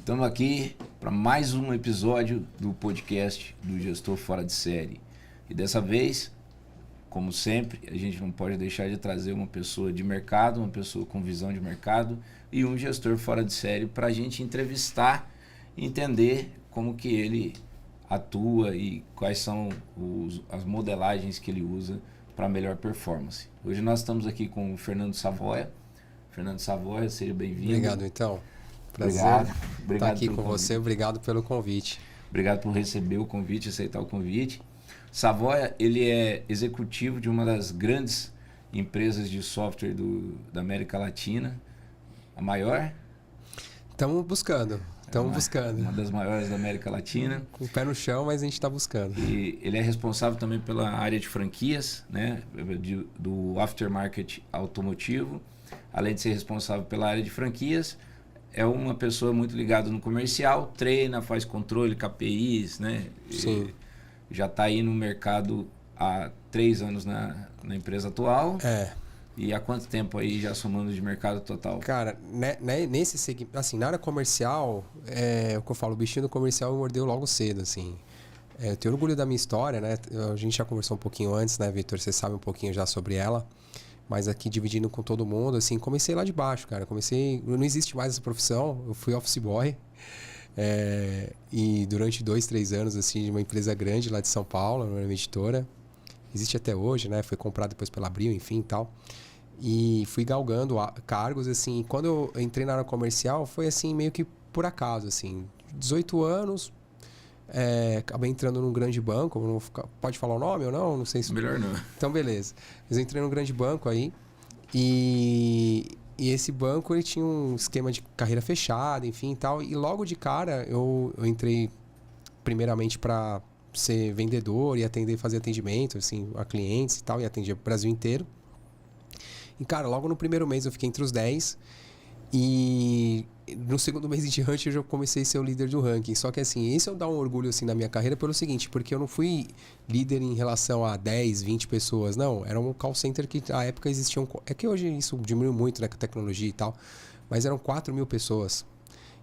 Estamos aqui para mais um episódio do podcast do Gestor Fora de Série. E dessa vez, como sempre, a gente não pode deixar de trazer uma pessoa de mercado, uma pessoa com visão de mercado e um gestor fora de série para a gente entrevistar e entender como que ele atua e quais são as modelagens que ele usa para melhor performance. Hoje nós estamos aqui com o Fernando Savoia. Fernando Savoia, seja bem-vindo. Obrigado, então. Prazer estar aqui com você. Obrigado pelo convite. Obrigado por receber o convite, aceitar o convite. Savoia, ele é executivo de uma das grandes empresas de software da América Latina. A maior? Estamos buscando. Uma das maiores da América Latina. Com o pé no chão, mas a gente está buscando. E ele é responsável também pela área de franquias, né? Do aftermarket automotivo. Além de ser responsável pela área de franquias, é uma pessoa muito ligada no comercial, treina, faz controle, KPIs, né? Sim. Já está aí no mercado há 3 anos na empresa atual. E há quanto tempo aí já somando de mercado total? Cara, nesse segmento, assim, na área comercial, o que eu falo, o bichinho do comercial me mordeu logo cedo, assim. Eu tenho orgulho da minha história, né? A gente já conversou um pouquinho antes, né, Vitor? Você sabe um pouquinho já sobre ela. Mas aqui dividindo com todo mundo, assim, comecei lá de baixo, cara. Não existe mais essa profissão, eu fui office boy. E durante 2, 3 anos, assim, de uma empresa grande lá de São Paulo, uma editora. Existe até hoje, né? Foi comprado depois pela Abril, enfim, e tal. E fui galgando cargos, assim. Quando eu entrei na área comercial, foi assim, meio que por acaso, assim. 18 anos, acabei entrando num grande banco. Pode falar o nome ou não? Não sei se... Melhor não. Então, beleza. Eu entrei num grande banco aí. E esse banco, ele tinha um esquema de carreira fechada, enfim, e tal. E logo de cara, eu entrei primeiramente para ser vendedor e fazer atendimento, assim, a clientes e tal. E atendia o Brasil inteiro. E, cara, logo no primeiro mês eu fiquei entre os 10. E no segundo mês em diante eu já comecei a ser o líder do ranking. Só que, assim, isso eu dá um orgulho, assim, na minha carreira pelo seguinte, porque eu não fui líder em relação a 10, 20 pessoas, não. Era um call center que, na época, existiam... É que hoje isso diminuiu muito, né, com a tecnologia e tal. Mas eram 4.000 pessoas.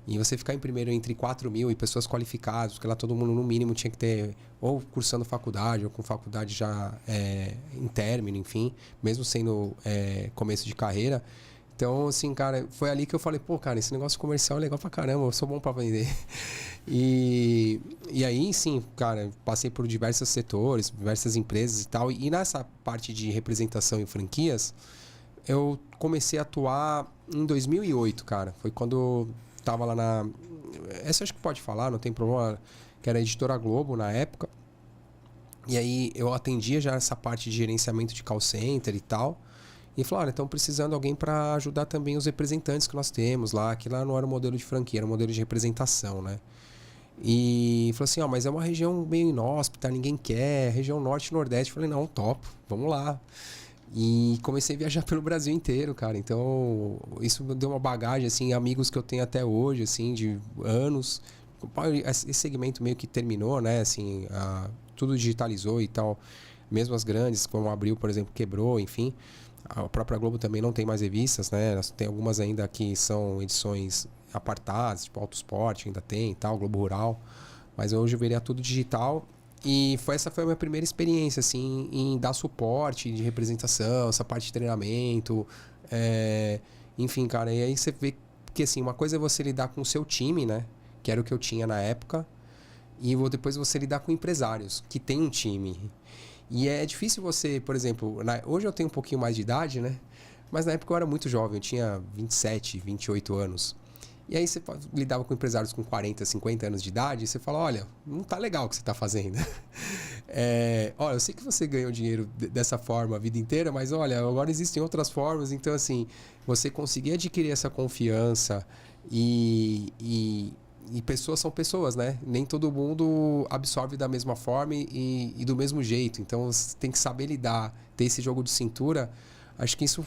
E você ficar em primeiro entre 4.000 e pessoas qualificadas, porque lá todo mundo, no mínimo, tinha que ter ou cursando faculdade, ou com faculdade já em término, enfim, mesmo sendo começo de carreira. Então, assim, cara, foi ali que eu falei, pô, cara, esse negócio comercial é legal pra caramba, eu sou bom pra vender. E aí, sim, cara, passei por diversos setores, diversas empresas e tal. E nessa parte de representação em franquias, eu comecei a atuar em 2008, cara. Foi quando tava lá na... Essa acho que pode falar, não tem problema, que era a Editora Globo na época. E aí eu atendia já essa parte de gerenciamento de call center e tal. E falaram, estão precisando de alguém para ajudar também os representantes que nós temos lá, que lá não era um modelo de franquia, era um modelo de representação, né? E falou assim, mas é uma região meio inóspita, ninguém quer, região norte e nordeste. Falei, não, topo, vamos lá. E comecei a viajar pelo Brasil inteiro, cara. Então, isso me deu uma bagagem, assim, amigos que eu tenho até hoje, assim, de anos. Esse segmento meio que terminou, né? Assim, tudo digitalizou e tal. Mesmo as grandes, como a Abril, por exemplo, quebrou, enfim. A própria Globo também não tem mais revistas, né? Tem algumas ainda que são edições apartadas, tipo Autosport ainda tem e tal, Globo Rural. Mas hoje eu veria tudo digital. E essa foi a minha primeira experiência, assim, em dar suporte de representação, essa parte de treinamento. Enfim, cara, e aí você vê que, assim, uma coisa é você lidar com o seu time, né? Que era o que eu tinha na época. E depois você lidar com empresários, que tem um time. E é difícil você, por exemplo... Hoje eu tenho um pouquinho mais de idade, né? Mas na época eu era muito jovem, eu tinha 27, 28 anos. E aí você lidava com empresários com 40, 50 anos de idade e você fala, olha, não tá legal o que você tá fazendo. Olha, eu sei que você ganhou dinheiro dessa forma a vida inteira, mas olha, agora existem outras formas. Então, assim, você conseguir adquirir essa confiança e pessoas são pessoas, né? Nem todo mundo absorve da mesma forma e do mesmo jeito. Então, você tem que saber lidar, ter esse jogo de cintura. Acho que isso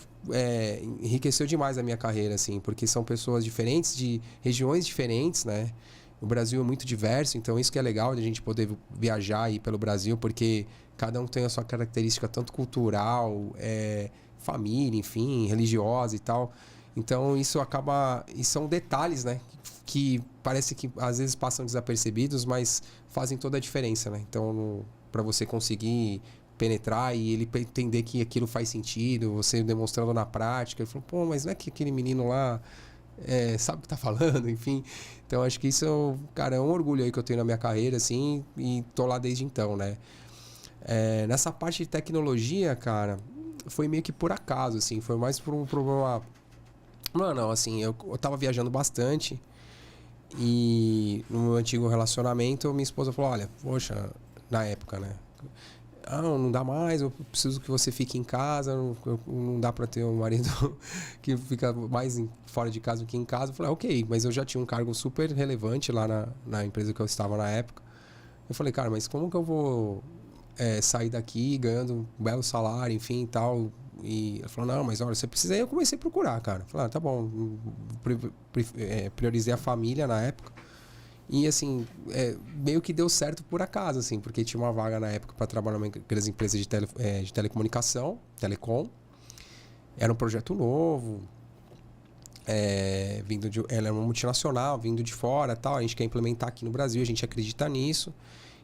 enriqueceu demais a minha carreira, assim, porque são pessoas diferentes, de regiões diferentes, né? O Brasil é muito diverso, então isso que é legal de a gente poder viajar aí pelo Brasil, porque cada um tem a sua característica tanto cultural, família, enfim, religiosa e tal. Então isso acaba... E são detalhes, né? Que parece que às vezes passam desapercebidos, mas fazem toda a diferença, né? Então, para você conseguir penetrar e ele entender que aquilo faz sentido, você demonstrando na prática, ele falou, pô, mas não é que aquele menino lá sabe o que tá falando, enfim. Então acho que isso, cara, é um orgulho aí que eu tenho na minha carreira, assim, e tô lá desde então, né? Nessa parte de tecnologia, cara, foi meio que por acaso, assim, foi mais por um problema... Não, assim, eu tava viajando bastante e no meu antigo relacionamento, minha esposa falou, olha, poxa, na época, né? Não dá mais, eu preciso que você fique em casa, não dá para ter um marido que fica mais fora de casa do que em casa. Eu falei, ok, mas eu já tinha um cargo super relevante lá na empresa que eu estava na época. Eu falei, cara, mas como que eu vou sair daqui ganhando um belo salário, enfim e tal? E ela falou, não, mas olha, você precisa... Aí eu comecei a procurar, cara. Eu falei, tá bom, priorizei a família na época. E assim, meio que deu certo por acaso, assim, porque tinha uma vaga na época para trabalhar numa empresa de telecomunicação, telecom. Era um projeto novo, ela é uma multinacional, vindo de fora, tal. A gente quer implementar aqui no Brasil, a gente acredita nisso.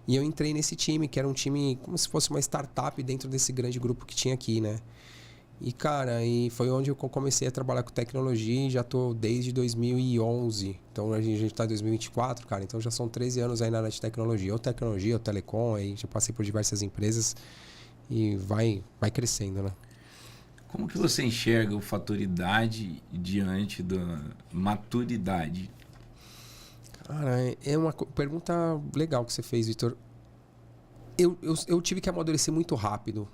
E eu entrei nesse time, que era um time como se fosse uma startup dentro desse grande grupo que tinha aqui, né? E, cara, foi onde eu comecei a trabalhar com tecnologia e já tô desde 2011. Então, a gente tá em 2024, cara. Então, já são 13 anos aí na área de tecnologia. Ou telecom, aí já passei por diversas empresas e vai crescendo, né? Como que você enxerga o fator idade diante da maturidade? Cara, é uma pergunta legal que você fez, Vitor. Eu tive que amadurecer muito rápido.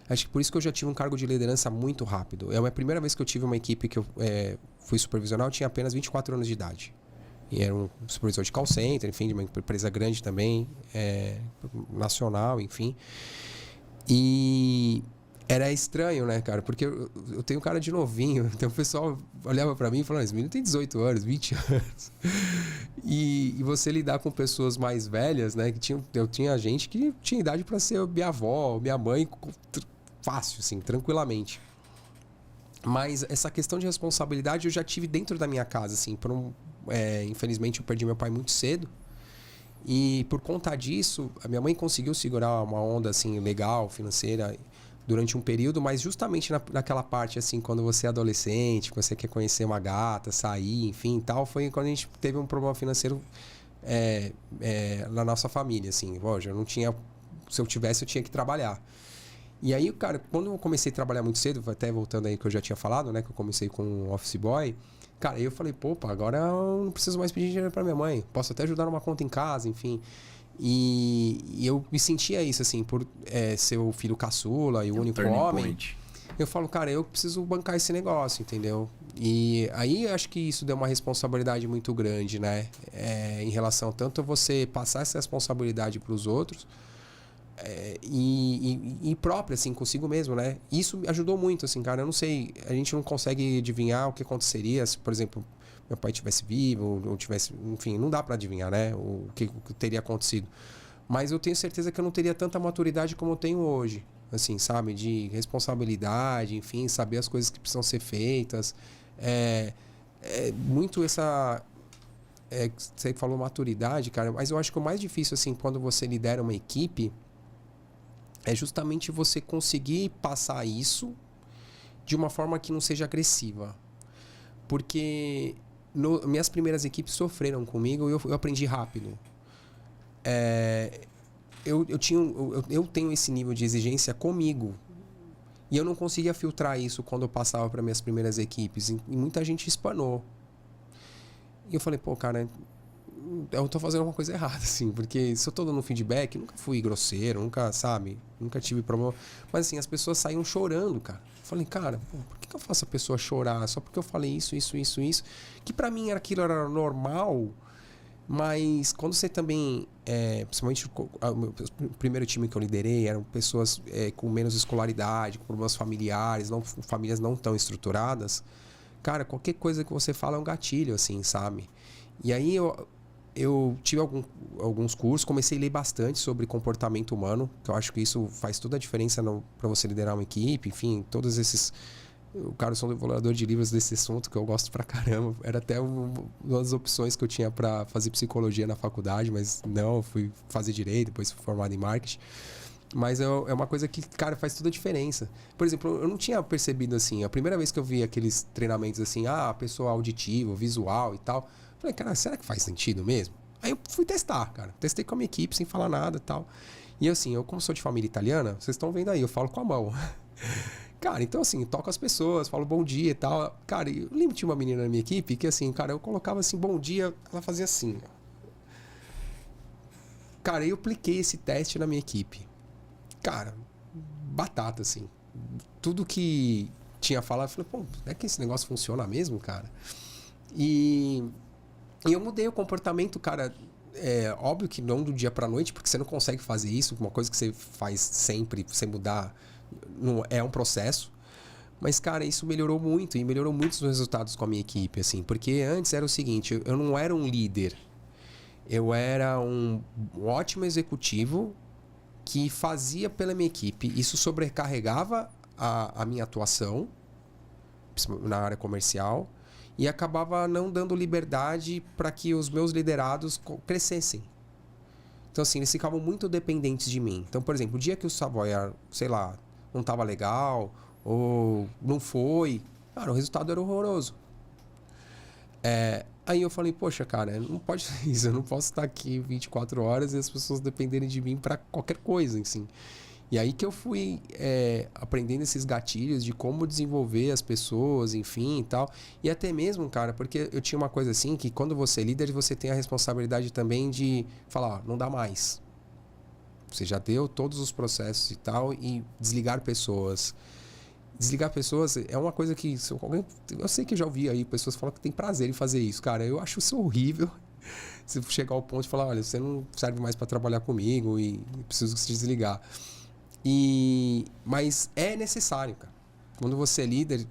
Acho que por isso que eu já tive um cargo de liderança muito rápido. É a primeira vez que eu tive uma equipe que eu fui supervisionar, eu tinha apenas 24 anos de idade. E era um supervisor de call center, enfim, de uma empresa grande também, nacional, enfim. E era estranho, né, cara? Porque eu tenho cara de novinho. Então o pessoal olhava pra mim e falava, esse menino tem 18 anos, 20 anos. E você lidar com pessoas mais velhas, né? Eu tinha gente que tinha idade pra ser minha avó, minha mãe... Fácil, assim, tranquilamente. Mas essa questão de responsabilidade eu já tive dentro da minha casa, assim. Infelizmente eu perdi meu pai muito cedo. E por conta disso, a minha mãe conseguiu segurar uma onda, assim, legal, financeira, durante um período. Mas justamente naquela parte, assim, quando você é adolescente, você quer conhecer uma gata, sair, enfim e tal, foi quando a gente teve um problema financeiro na nossa família, assim. Eu não tinha... Se eu tivesse, eu tinha que trabalhar. E aí, cara, quando eu comecei a trabalhar muito cedo, até voltando aí que eu já tinha falado, né? Que eu comecei com um office boy. Cara, aí eu falei, agora eu não preciso mais pedir dinheiro pra minha mãe. Posso até ajudar numa conta em casa, enfim. E eu me sentia isso, assim, por ser o filho caçula e o único homem. Eu falo, cara, eu preciso bancar esse negócio, entendeu? E aí eu acho que isso deu uma responsabilidade muito grande, né? Em relação tanto a você passar essa responsabilidade pros outros... e própria, assim, consigo mesmo, né? Isso me ajudou muito, assim, cara. Eu não sei, a gente não consegue adivinhar o que aconteceria se, por exemplo, meu pai estivesse vivo ou tivesse... Enfim, não dá pra adivinhar, né? O que teria acontecido. Mas eu tenho certeza que eu não teria tanta maturidade como eu tenho hoje. Assim, sabe? De responsabilidade, enfim, saber as coisas que precisam ser feitas. Muito essa... você falou maturidade, cara, mas eu acho que o mais difícil, assim, quando você lidera uma equipe... é justamente você conseguir passar isso de uma forma que não seja agressiva. Porque minhas primeiras equipes sofreram comigo e eu aprendi rápido. Eu tenho esse nível de exigência comigo. E eu não conseguia filtrar isso quando eu passava para minhas primeiras equipes. E muita gente espanou. E eu falei, cara... eu tô fazendo uma coisa errada, assim, porque se eu tô dando feedback, nunca fui grosseiro, nunca tive problema. Mas assim, as pessoas saíam chorando, cara. Eu falei, cara, por que eu faço a pessoa chorar? Só porque eu falei isso. Que pra mim aquilo era normal, mas quando você também, principalmente o primeiro time que eu liderei, eram pessoas com menos escolaridade, com problemas familiares, famílias não tão estruturadas. Cara, qualquer coisa que você fala é um gatilho, assim, sabe? E aí eu tive alguns cursos, comecei a ler bastante sobre comportamento humano, que eu acho que isso faz toda a diferença para você liderar uma equipe, enfim, todos esses O cara, eu sou um devorador de livros desse assunto que eu gosto pra caramba. Era até uma das opções que eu tinha pra fazer psicologia na faculdade, mas não, eu fui fazer direito, depois fui formado em marketing. Mas é uma coisa que, cara, faz toda a diferença. Por exemplo, eu não tinha percebido assim, a primeira vez que eu vi aqueles treinamentos assim, pessoa auditiva, visual e tal, falei, cara, será que faz sentido mesmo? Aí eu fui testar, cara. Testei com a minha equipe sem falar nada e tal. E assim, eu como sou de família italiana, vocês estão vendo aí, eu falo com a mão. Cara, então assim, toco as pessoas, falo bom dia e tal. Cara, eu lembro que tinha uma menina na minha equipe que assim, cara, eu colocava assim, bom dia, ela fazia assim. Cara, eu apliquei esse teste na minha equipe. Cara, batata, assim. Tudo que tinha falado, eu falei, pô, é que esse negócio funciona mesmo, cara? E eu mudei o comportamento, cara. É óbvio que não do dia pra noite, porque você não consegue fazer isso. Uma coisa que você faz sempre, você mudar, não é um processo. Mas, cara, isso melhorou muito. E melhorou muito os resultados com a minha equipe, assim. Porque antes era o seguinte, eu não era um líder. Eu era um ótimo executivo que fazia pela minha equipe. Isso sobrecarregava a minha atuação na área comercial e acabava não dando liberdade para que os meus liderados crescessem. Então, assim, eles ficavam muito dependentes de mim. Então, por exemplo, o dia que o Savoyard, sei lá, não estava legal ou não foi, cara, o resultado era horroroso. Aí eu falei, poxa, cara, não pode ser isso, eu não posso estar aqui 24 horas e as pessoas dependerem de mim para qualquer coisa, assim. E aí que eu fui aprendendo esses gatilhos de como desenvolver as pessoas, enfim e tal. E até mesmo, cara, porque eu tinha uma coisa assim, que quando você é líder, você tem a responsabilidade também de falar, ó, não dá mais. Você já deu todos os processos e tal, e desligar pessoas. Desligar pessoas é uma coisa que... Eu sei que eu já ouvi aí pessoas falam que tem prazer em fazer isso, cara. Eu acho isso horrível. Se chegar ao ponto de falar, olha, você não serve mais para trabalhar comigo e preciso se desligar. Mas é necessário, cara. Quando você é líder,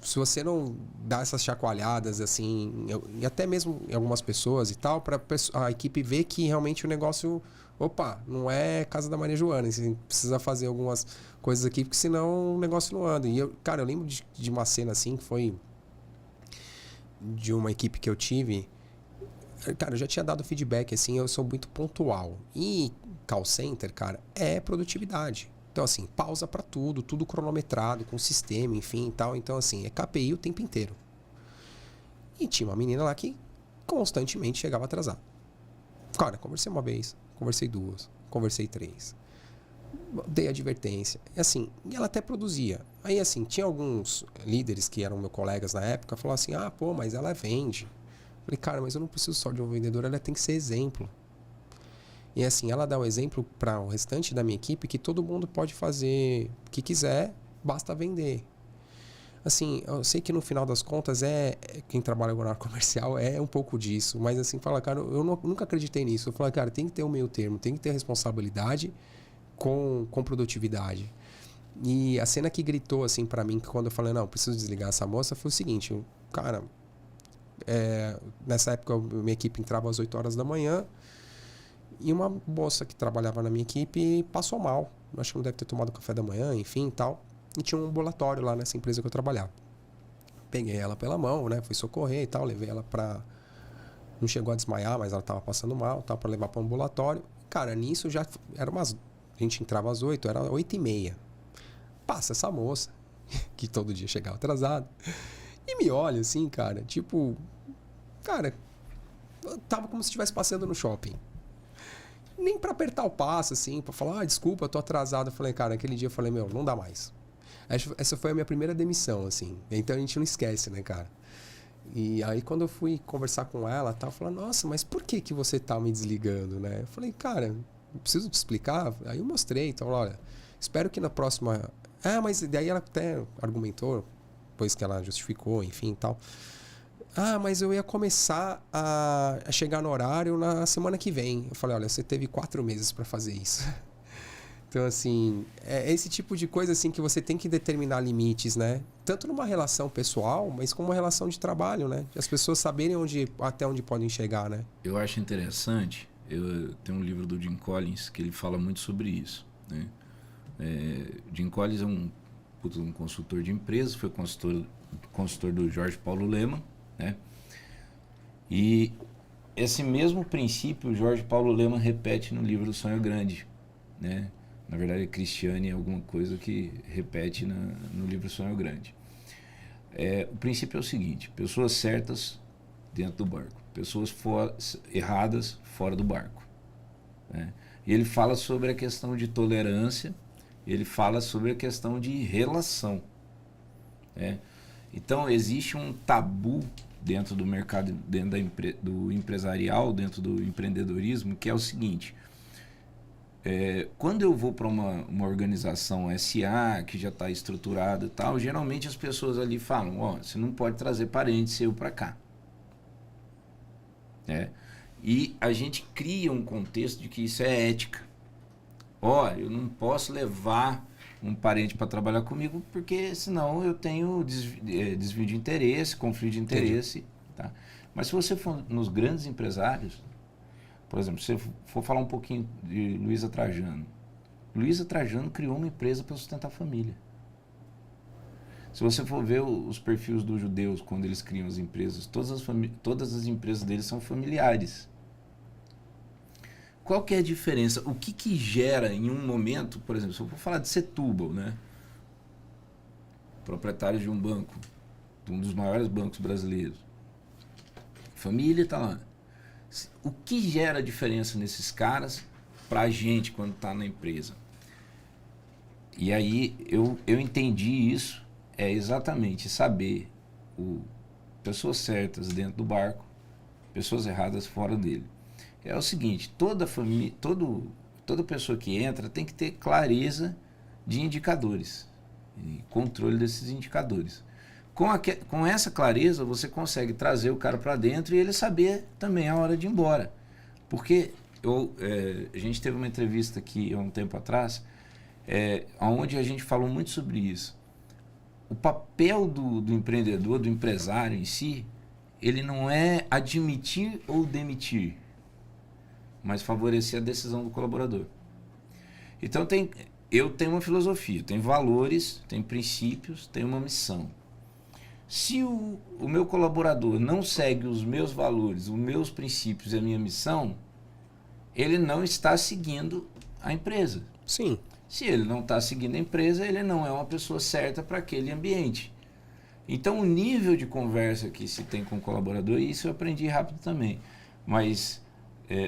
se você não dá essas chacoalhadas, assim, e até mesmo em algumas pessoas e tal, para a equipe ver que realmente o negócio... Opa, não é casa da Maria Joana. Você precisa fazer algumas coisas aqui, porque senão o negócio não anda. E cara, eu lembro de uma cena assim, que foi de uma equipe que eu tive. Cara, eu já tinha dado feedback, assim, eu sou muito pontual. E call center, cara, é produtividade. Então, assim, pausa para tudo cronometrado, com sistema, enfim e tal. Então, assim, é KPI o tempo inteiro. E tinha uma menina lá que constantemente chegava atrasada. Cara, conversei uma vez, conversei duas, conversei três. Dei advertência. E assim, e ela até produzia. Aí, assim, tinha alguns líderes que eram meus colegas na época, falaram assim, pô, mas ela vende. Falei, cara, mas eu não preciso só de um vendedor, ela tem que ser exemplo. E assim, ela dá o exemplo para o restante da minha equipe que todo mundo pode fazer o que quiser, basta vender. Assim, eu sei que no final das contas quem trabalha com área comercial é um pouco disso, mas assim, fala, cara, eu nunca acreditei nisso. Eu falo, cara, tem que ter um meio termo, tem que ter responsabilidade com produtividade. E a cena que gritou assim para mim, que quando eu falei, não, preciso desligar essa moça, foi o seguinte, cara, nessa época minha equipe entrava às 8 horas da manhã e uma moça que trabalhava na minha equipe passou mal. Acho que não deve ter tomado café da manhã, enfim e tal. E tinha um ambulatório lá nessa empresa que eu trabalhava. Peguei ela pela mão, né? Fui socorrer e tal. Levei ela pra... Não chegou a desmaiar, mas ela tava passando mal, tal, pra levar para um ambulatório. Cara, nisso já era umas... A gente entrava às 8, era 8h30. Passa essa moça, que todo dia chegava atrasada. E me olha assim, cara, tipo... Cara, tava como se estivesse passando no shopping. Nem pra apertar o passo, assim, pra falar, desculpa, eu tô atrasado. Eu falei, cara, naquele dia eu falei, meu, não dá mais. Essa foi a minha primeira demissão, assim. Então a gente não esquece, né, cara? E aí quando eu fui conversar com ela, eu falando, nossa, mas por que você tá me desligando, né? Eu falei, cara, eu preciso te explicar. Aí eu mostrei, então, olha, espero que na próxima... mas daí ela até argumentou, depois que ela justificou, enfim e tal. Mas eu ia começar a chegar no horário na semana que vem. Eu falei, olha, você teve 4 meses para fazer isso. Então, assim, é esse tipo de coisa assim que você tem que determinar limites, né? Tanto numa relação pessoal, mas como uma relação de trabalho, né? De as pessoas saberem até onde podem chegar, né? Eu acho interessante, eu tenho um livro do Jim Collins que ele fala muito sobre isso, né? Jim Collins é um puta de um consultor de empresas, foi consultor do Jorge Paulo Lemann, né? E esse mesmo princípio o Jorge Paulo Lemann repete no livro do Sonho Grande, né? Na verdade, Cristiane é alguma coisa que repete no livro Sonho Grande. O princípio é o seguinte: pessoas certas dentro do barco, pessoas erradas fora do barco, né? E ele fala sobre a questão de tolerância, ele fala sobre a questão de relação, né? Então, existe um tabu dentro do mercado, dentro do empresarial, dentro do empreendedorismo, que é o seguinte: quando eu vou para uma organização SA que já está estruturada e tal, geralmente as pessoas ali falam: ó, você não pode trazer parente seu para cá, né? E a gente cria um contexto de que isso é ética. Ó, eu não posso levar um parente para trabalhar comigo porque senão eu tenho desvio de interesse, conflito de interesse, tá? Mas se você for nos grandes empresários, por exemplo, se você for falar um pouquinho de Luiza Trajano. Luiza Trajano criou uma empresa para sustentar a família. Se você for ver os perfis dos judeus quando eles criam as empresas, todas as empresas deles são familiares. Qual que é a diferença? O que gera em um momento, por exemplo, se eu for falar de Setúbal, né? Proprietário de um banco, de um dos maiores bancos brasileiros. Família está lá. O que gera diferença nesses caras para a gente quando está na empresa? E aí eu entendi isso, exatamente saber pessoas certas dentro do barco, pessoas erradas fora dele. É o seguinte: toda pessoa que entra tem que ter clareza de indicadores e controle desses indicadores. Com essa clareza, você consegue trazer o cara para dentro e ele saber também a hora de ir embora. Porque a gente teve uma entrevista aqui há um tempo atrás, onde a gente falou muito sobre isso. O papel do empreendedor, do empresário em si, ele não é admitir ou demitir, mas favorecer a decisão do colaborador. Então eu tenho uma filosofia, tenho valores, tenho princípios, tenho uma missão. Se o meu colaborador não segue os meus valores, os meus princípios e a minha missão, ele não está seguindo a empresa. Sim. Se ele não está seguindo a empresa, ele não é uma pessoa certa para aquele ambiente. Então, o nível de conversa que se tem com o colaborador, e isso eu aprendi rápido também, mas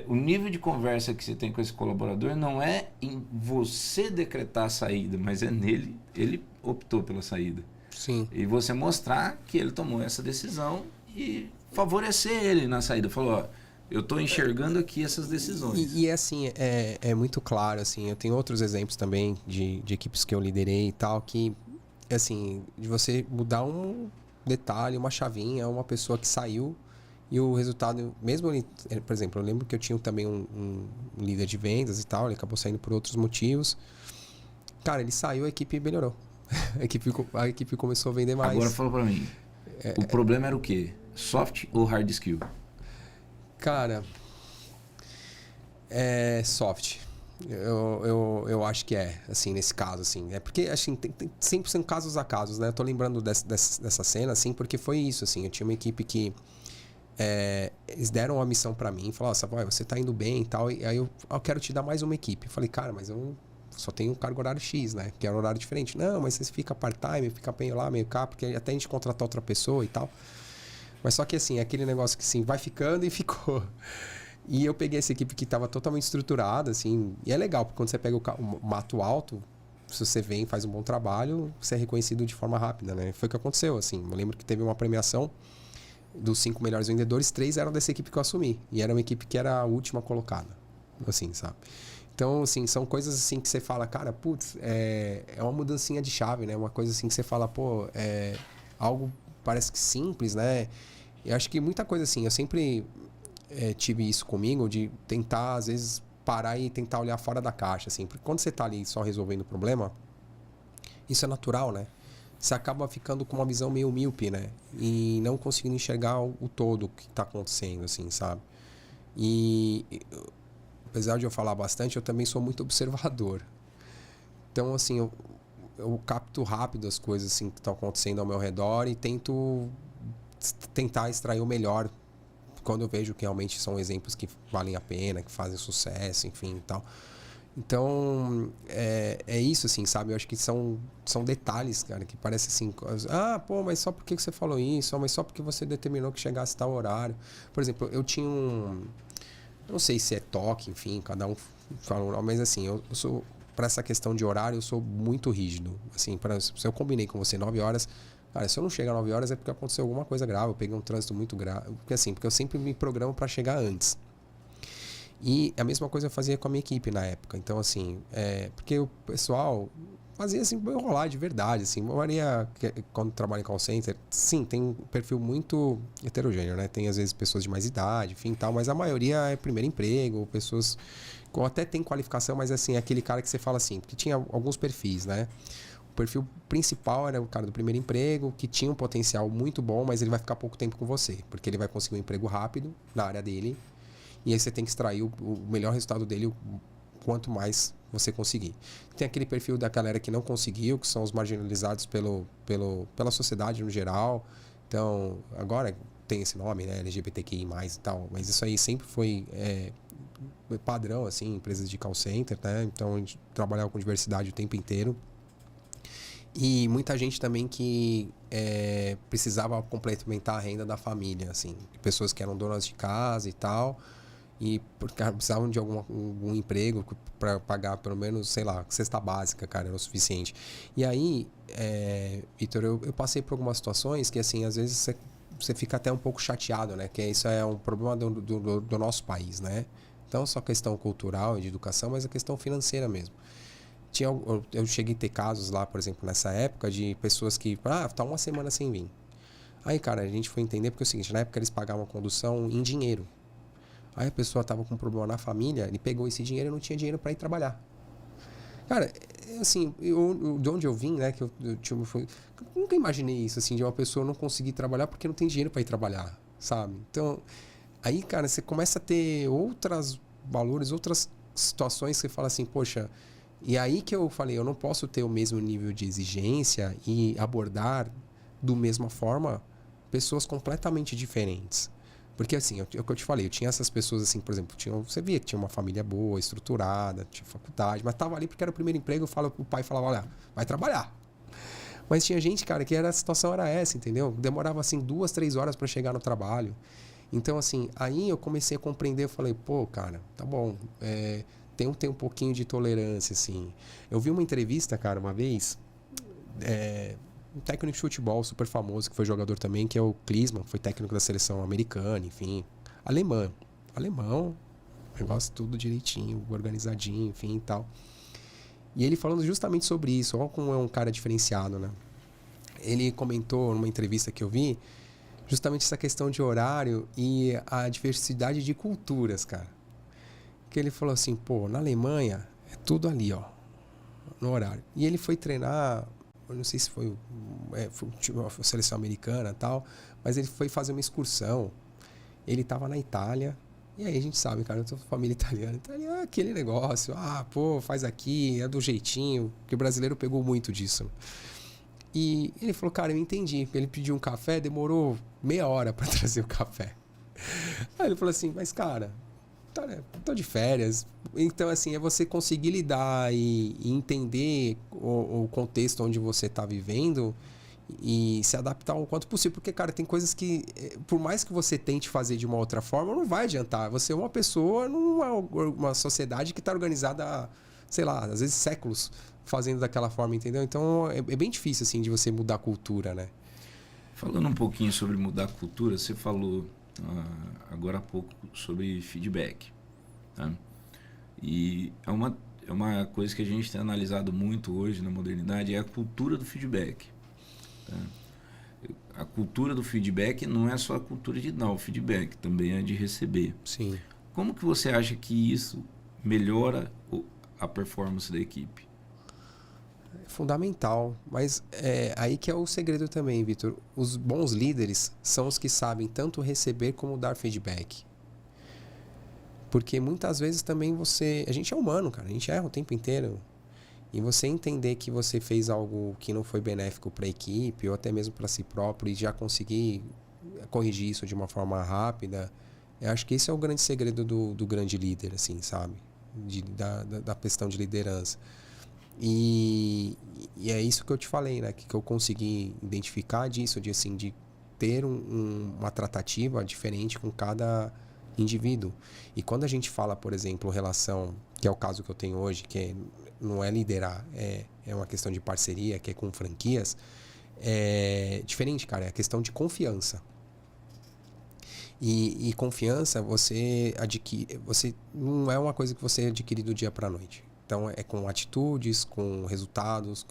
o nível de conversa que você tem com esse colaborador não é em você decretar a saída, mas é nele, ele optou pela saída. Sim. E você mostrar que ele tomou essa decisão e favorecer ele na saída. Falou: ó, eu estou enxergando aqui essas decisões. E assim, é muito claro, assim, eu tenho outros exemplos também de equipes que eu liderei e tal, que, assim, de você mudar um detalhe, uma chavinha, uma pessoa que saiu e o resultado, mesmo ele, por exemplo, eu lembro que eu tinha também um líder de vendas e tal, ele acabou saindo por outros motivos. Cara, ele saiu, a equipe melhorou. A equipe começou a vender mais. Agora fala pra mim, o problema era o quê? Soft ou hard skill? Cara, soft. Eu acho que assim, nesse caso, assim. É porque, assim, sempre são casos a casos, né? Eu tô lembrando dessa cena, assim, porque foi isso, assim. Eu tinha uma equipe que eles deram uma missão pra mim, falaram: Savoy, você tá indo bem e tal, e aí eu quero te dar mais uma equipe. Eu falei: cara, mas eu só tenho um cargo horário X, né? Que era um horário diferente. Não, mas você fica part-time, fica meio lá, meio cá, porque até a gente contratar outra pessoa e tal. Mas só que, assim, aquele negócio que, assim, vai ficando e ficou. E eu peguei essa equipe que estava totalmente estruturada, assim, e é legal, porque quando você pega o mato alto, se você vem e faz um bom trabalho, você é reconhecido de forma rápida, né? Foi o que aconteceu, assim. Eu lembro que teve uma premiação dos 5 melhores vendedores, 3 eram dessa equipe que eu assumi. E era uma equipe que era a última colocada, assim, sabe? Então, assim, são coisas assim que você fala: cara, putz, é uma mudancinha de chave, né? Uma coisa assim que você fala: pô, algo parece que simples, né? Eu acho que muita coisa assim, eu sempre tive isso comigo, de tentar, às vezes, parar e tentar olhar fora da caixa, assim. Porque quando você tá ali só resolvendo o problema, isso é natural, né? Você acaba ficando com uma visão meio míope, né? E não conseguindo enxergar o todo, o que tá acontecendo, assim, sabe? E apesar de eu falar bastante, eu também sou muito observador. Então, assim, eu capto rápido as coisas assim, que estão acontecendo ao meu redor e tento tentar extrair o melhor quando eu vejo que realmente são exemplos que valem a pena, que fazem sucesso, enfim e tal. Então, é isso, assim, sabe? Eu acho que são detalhes, cara, que parece assim... pô, mas só porque você falou isso? Mas só porque você determinou que chegasse tal horário? Por exemplo, eu tinha um... Não sei se é toque, enfim, cada um fala um nome, mas assim, eu sou... Para essa questão de horário, eu sou muito rígido. Assim, se eu combinei com você 9 horas... Cara, se eu não chegar 9 horas é porque aconteceu alguma coisa grave, eu peguei um trânsito muito grave. Porque eu sempre me programo para chegar antes. E a mesma coisa eu fazia com a minha equipe na época. Então, assim, porque o pessoal fazia assim, enrolar de verdade. Assim, a maioria, quando trabalha em call center, sim, tem um perfil muito heterogêneo, né? Tem, às vezes, pessoas de mais idade, enfim, tal, mas a maioria é primeiro emprego, pessoas que até tem qualificação, mas, assim, é aquele cara que você fala assim, porque tinha alguns perfis, né? O perfil principal era o cara do primeiro emprego, que tinha um potencial muito bom, mas ele vai ficar pouco tempo com você, porque ele vai conseguir um emprego rápido na área dele. E aí você tem que extrair o melhor resultado dele o quanto mais você conseguir. Tem aquele perfil da galera que não conseguiu, que são os marginalizados pela sociedade no geral. Então, agora tem esse nome, né? LGBTQI+, e tal. Mas isso aí sempre foi padrão, assim, empresas de call center, né? Então, a gente trabalhava com diversidade o tempo inteiro. E muita gente também que precisava complementar a renda da família, assim. Pessoas que eram donas de casa e tal... E porque precisavam de algum emprego para pagar pelo menos, sei lá, cesta básica, cara, era o suficiente. E aí, Vitor, eu passei por algumas situações que, assim, às vezes você fica até um pouco chateado, né? Que isso é um problema do nosso país, né? Não só questão cultural e de educação, mas a questão financeira mesmo. Eu cheguei a ter casos lá, por exemplo, nessa época, de pessoas que, tá uma semana sem vir. Aí, cara, a gente foi entender, porque é o seguinte, na época eles pagavam a condução em dinheiro. Aí a pessoa estava com um problema na família, ele pegou esse dinheiro e não tinha dinheiro para ir trabalhar. Cara, assim, de onde eu vim, né, que eu nunca imaginei isso, assim, de uma pessoa não conseguir trabalhar porque não tem dinheiro para ir trabalhar, sabe? Então, aí, cara, você começa a ter outros valores, outras situações que você fala assim, poxa, e aí que eu falei, eu não posso ter o mesmo nível de exigência e abordar do mesma forma pessoas completamente diferentes. Porque, assim, é o que eu te falei, eu tinha essas pessoas, assim, por exemplo, você via que tinha uma família boa, estruturada, tinha faculdade, mas tava ali porque era o primeiro emprego, o pai falava, olha, vai trabalhar. Mas tinha gente, cara, que a situação era essa, entendeu? Demorava, assim, 2, 3 horas para chegar no trabalho. Então, assim, aí eu comecei a compreender, eu falei, pô, cara, tá bom, tem um pouquinho de tolerância, assim. Eu vi uma entrevista, cara, uma vez, um técnico de futebol super famoso, que foi jogador também, que é o Klinsmann, foi técnico da seleção americana, enfim. Alemão, negócio tudo direitinho, organizadinho, enfim e tal. E ele falando justamente sobre isso, olha como é um cara diferenciado, né? Ele comentou numa entrevista que eu vi, justamente essa questão de horário e a diversidade de culturas, cara. Que ele falou assim, pô, na Alemanha é tudo ali, ó, no horário. E ele foi treinar... Eu não sei se foi a seleção americana e tal, mas ele foi fazer uma excursão. Ele estava na Itália, e aí a gente sabe, cara, eu sou família italiana. Italiano é aquele negócio, pô, faz aqui, é do jeitinho, porque o brasileiro pegou muito disso. E ele falou, cara, eu entendi. Ele pediu um café, demorou meia hora para trazer o café. Aí ele falou assim, mas cara, tô de férias. Então, assim, é você conseguir lidar e entender o contexto onde você está vivendo e se adaptar o quanto possível. Porque, cara, tem coisas que, por mais que você tente fazer de uma outra forma, não vai adiantar. Você é uma pessoa numa sociedade que está organizada há, sei lá, às vezes séculos fazendo daquela forma, entendeu? Então, é bem difícil, assim, de você mudar a cultura, né? Falando um pouquinho sobre mudar a cultura, você falou agora há pouco sobre feedback, tá? E é uma coisa que a gente tem analisado muito hoje na modernidade, é a cultura do feedback, tá? A cultura do feedback não é só a cultura de dar o feedback, também é de receber. Sim. Como que você acha que isso melhora a performance da equipe? É fundamental, mas aí que é o segredo também, Vitor. Os bons líderes são os que sabem tanto receber como dar feedback. Porque muitas vezes também a gente é humano, cara, a gente erra o tempo inteiro. E você entender que você fez algo que não foi benéfico para a equipe ou até mesmo para si próprio e já conseguir corrigir isso de uma forma rápida, eu acho que esse é o grande segredo do grande líder, assim, sabe? Da questão de liderança. E é isso que eu te falei, né? Que eu consegui identificar disso, assim, de ter uma tratativa diferente com cada indivíduo. E quando a gente fala, por exemplo, relação, que é o caso que eu tenho hoje, que não é liderar, é uma questão de parceria, que é com franquias, é diferente, cara, é a questão de confiança. E confiança você adquire, não é uma coisa que você adquire do dia para a noite. Então é com atitudes, com resultados,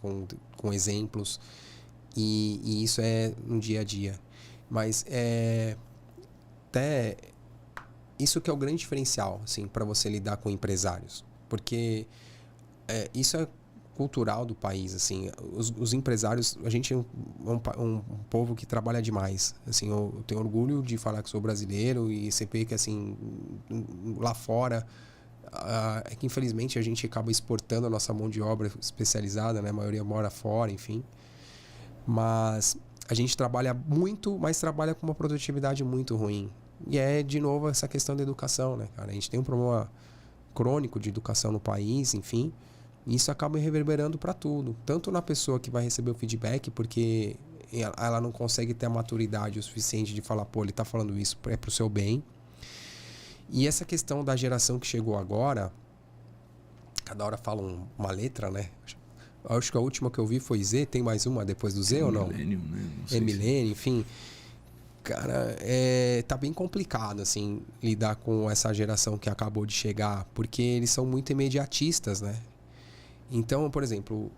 com exemplos, e isso é no dia a dia. Mas até isso que é o grande diferencial, assim, para você lidar com empresários, porque isso é cultural do país, assim, os empresários, a gente é um povo que trabalha demais, assim, eu tenho orgulho de falar que sou brasileiro e você vê que, assim, lá fora, é que infelizmente a gente acaba exportando a nossa mão de obra especializada, né, a maioria mora fora, enfim, mas a gente trabalha muito, mas trabalha com uma produtividade muito ruim, e de novo essa questão da educação, né, cara, a gente tem um problema crônico de educação no país, enfim. Isso acaba reverberando para tudo. Tanto na pessoa que vai receber o feedback, porque ela não consegue ter a maturidade o suficiente de falar, pô, ele tá falando isso é pro seu bem. E essa questão da geração que chegou agora, cada hora fala uma letra, né? Acho que a última que eu vi foi Z, tem mais uma depois do Z ou não? Millennium, né? Não sei Millennium, enfim. Cara, tá bem complicado, assim, lidar com essa geração que acabou de chegar, porque eles são muito imediatistas, né? Então, por exemplo,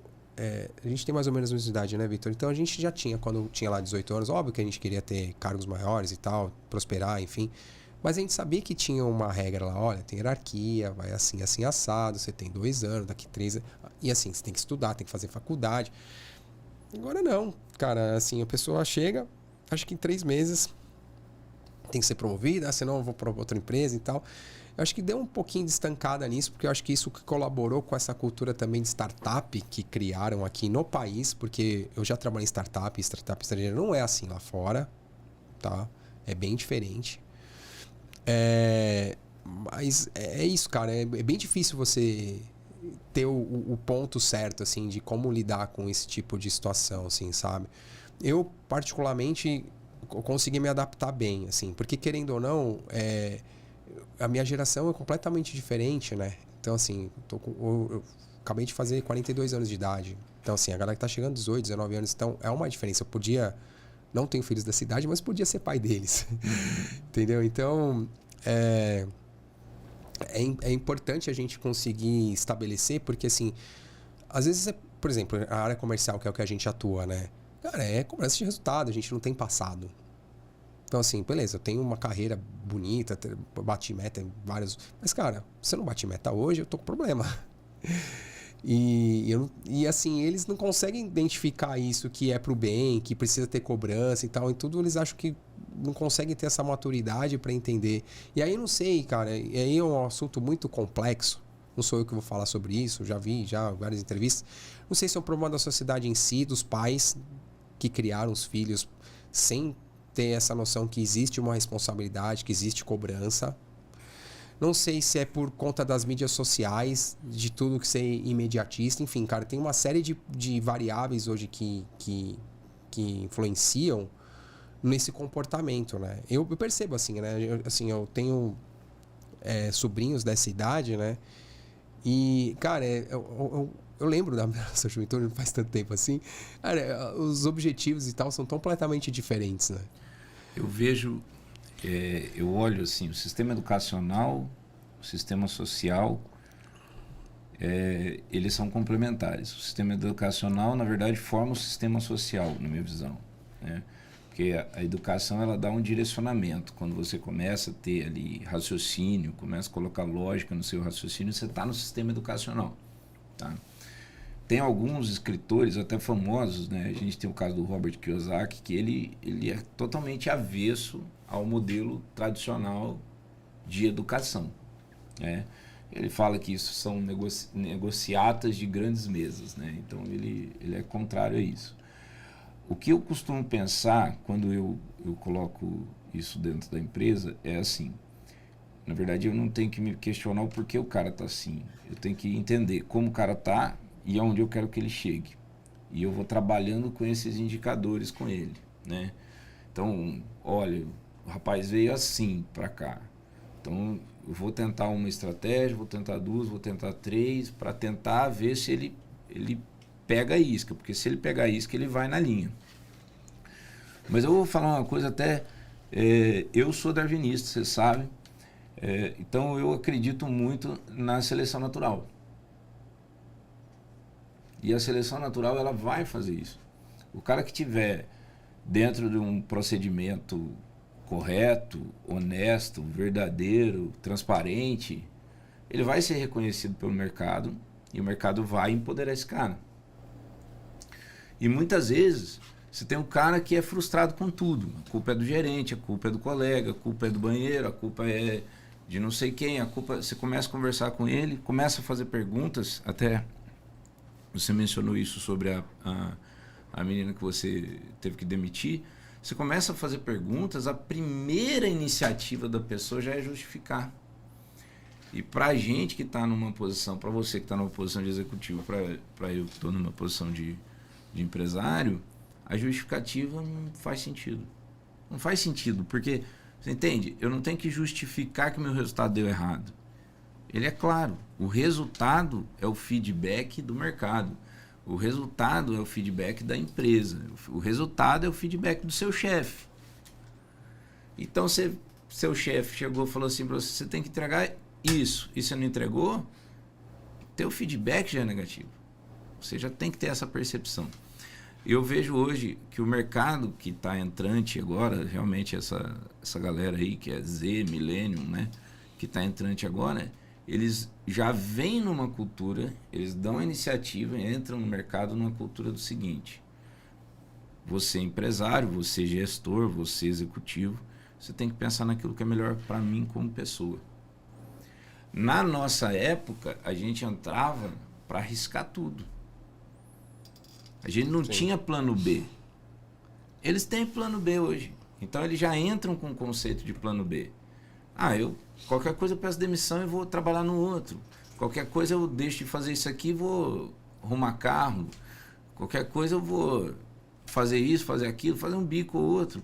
a gente tem mais ou menos a mesma idade, né, Victor? Então a gente já tinha, quando tinha lá 18 anos, óbvio que a gente queria ter cargos maiores e tal, prosperar, enfim. Mas a gente sabia que tinha uma regra lá, olha, tem hierarquia, vai assim, assim, assado, você tem 2 anos, daqui 3 anos. E assim, você tem que estudar, tem que fazer faculdade. Agora não, cara, assim, a pessoa chega, acho que em 3 meses tem que ser promovida, senão eu vou para outra empresa e tal. Eu acho que deu um pouquinho de estancada nisso, porque eu acho que isso colaborou com essa cultura também de startup que criaram aqui no país, porque eu já trabalhei em startup estrangeira não é assim lá fora, tá? É bem diferente. Mas é isso, cara, é bem difícil você ter o ponto certo, assim, de como lidar com esse tipo de situação, assim, sabe? Eu, particularmente, consegui me adaptar bem, assim, porque querendo ou não, a minha geração é completamente diferente, né? Então, assim, eu acabei de fazer 42 anos de idade. Então, assim, a galera que tá chegando 18, 19 anos, então é uma diferença. Eu podia, não tenho filhos da cidade, mas podia ser pai deles. Entendeu? Então, é importante a gente conseguir estabelecer, porque, assim, às vezes, por exemplo, a área comercial, que é o que a gente atua, né? Cara, é cobrança de resultado, a gente não tem passado. Então, assim, beleza, eu tenho uma carreira bonita, bati meta em vários... Mas, cara, se eu não bati meta hoje, eu tô com problema. E assim, eles não conseguem identificar isso, que é pro bem, que precisa ter cobrança e tal. E tudo, eles acham que não conseguem ter essa maturidade para entender. E aí, não sei, cara, e aí é um assunto muito complexo. Não sou eu que vou falar sobre isso, já vi várias entrevistas. Não sei se é um problema da sociedade em si, dos pais que criaram os filhos sem ter essa noção que existe uma responsabilidade, que existe cobrança. Não sei se é por conta das mídias sociais, de tudo que ser imediatista. Enfim, cara, tem uma série de variáveis hoje que influenciam nesse comportamento, né? Eu percebo assim, né? Eu tenho sobrinhos dessa idade, né? E, cara, eu lembro da nossa juventude, não faz tanto tempo assim. Cara, os objetivos e tal são completamente diferentes, né? Eu vejo, eu olho assim, o sistema educacional, o sistema social, eles são complementares. O sistema educacional, na verdade, forma o sistema social, na minha visão, né? Porque a educação, ela dá um direcionamento. Quando você começa a ter ali raciocínio, começa a colocar lógica no seu raciocínio, você está no sistema educacional, tá? Tem alguns escritores até famosos, né? A gente tem o caso do Robert Kiyosaki, que ele é totalmente avesso ao modelo tradicional de educação, né? Ele fala que isso são negociatas de grandes mesas, né? Então ele é contrário a isso. O que eu costumo pensar quando eu coloco isso dentro da empresa é assim: na verdade eu não tenho que me questionar o porquê o cara está assim, eu tenho que entender como o cara está e aonde eu quero que ele chegue, e eu vou trabalhando com esses indicadores com ele, né? Então, olha, o rapaz veio assim para cá, então eu vou tentar uma estratégia, vou tentar duas, vou tentar três, para tentar ver se ele pega a isca, porque se ele pegar a isca, ele vai na linha. Mas eu vou falar uma coisa até... eu sou darwinista, você sabe. Então eu acredito muito na seleção natural. E a seleção natural, ela vai fazer isso. O cara que tiver dentro de um procedimento correto, honesto, verdadeiro, transparente, ele vai ser reconhecido pelo mercado e o mercado vai empoderar esse cara. E muitas vezes você tem um cara que é frustrado com tudo. A culpa é do gerente, a culpa é do colega, a culpa é do banheiro, a culpa é de não sei quem, a culpa... Você começa a conversar com ele, começa a fazer perguntas, até você mencionou isso sobre a menina que você teve que demitir. Você começa a fazer perguntas, a primeira iniciativa da pessoa já é justificar. E para a gente que está numa posição, para você que está numa posição de executivo, para eu que estou numa posição de empresário, a justificativa não faz sentido. Não faz sentido, porque, você entende? Eu não tenho que justificar que meu resultado deu errado. Ele é claro. O resultado é o feedback do mercado. O resultado é o feedback da empresa. O resultado é o feedback do seu chefe. Então, seu chefe chegou e falou assim para você: você tem que entregar isso, e você não entregou, teu feedback já é negativo. Você já tem que ter essa percepção. Eu vejo hoje que o mercado que está entrante agora, realmente essa galera aí que é Z, Millennium, né, que está entrante agora, eles já vêm numa cultura, eles dão a iniciativa, entram no mercado numa cultura do seguinte: você é empresário, você é gestor, você é executivo, você tem que pensar naquilo que é melhor para mim como pessoa. Na nossa época, a gente entrava para arriscar tudo. A gente não tinha plano B. Eles têm plano B hoje. Então, eles já entram com o conceito de plano B. Qualquer coisa eu peço demissão e vou trabalhar no outro. Qualquer coisa eu deixo de fazer isso aqui e vou arrumar carro. Qualquer coisa eu vou fazer isso, fazer aquilo, fazer um bico ou outro.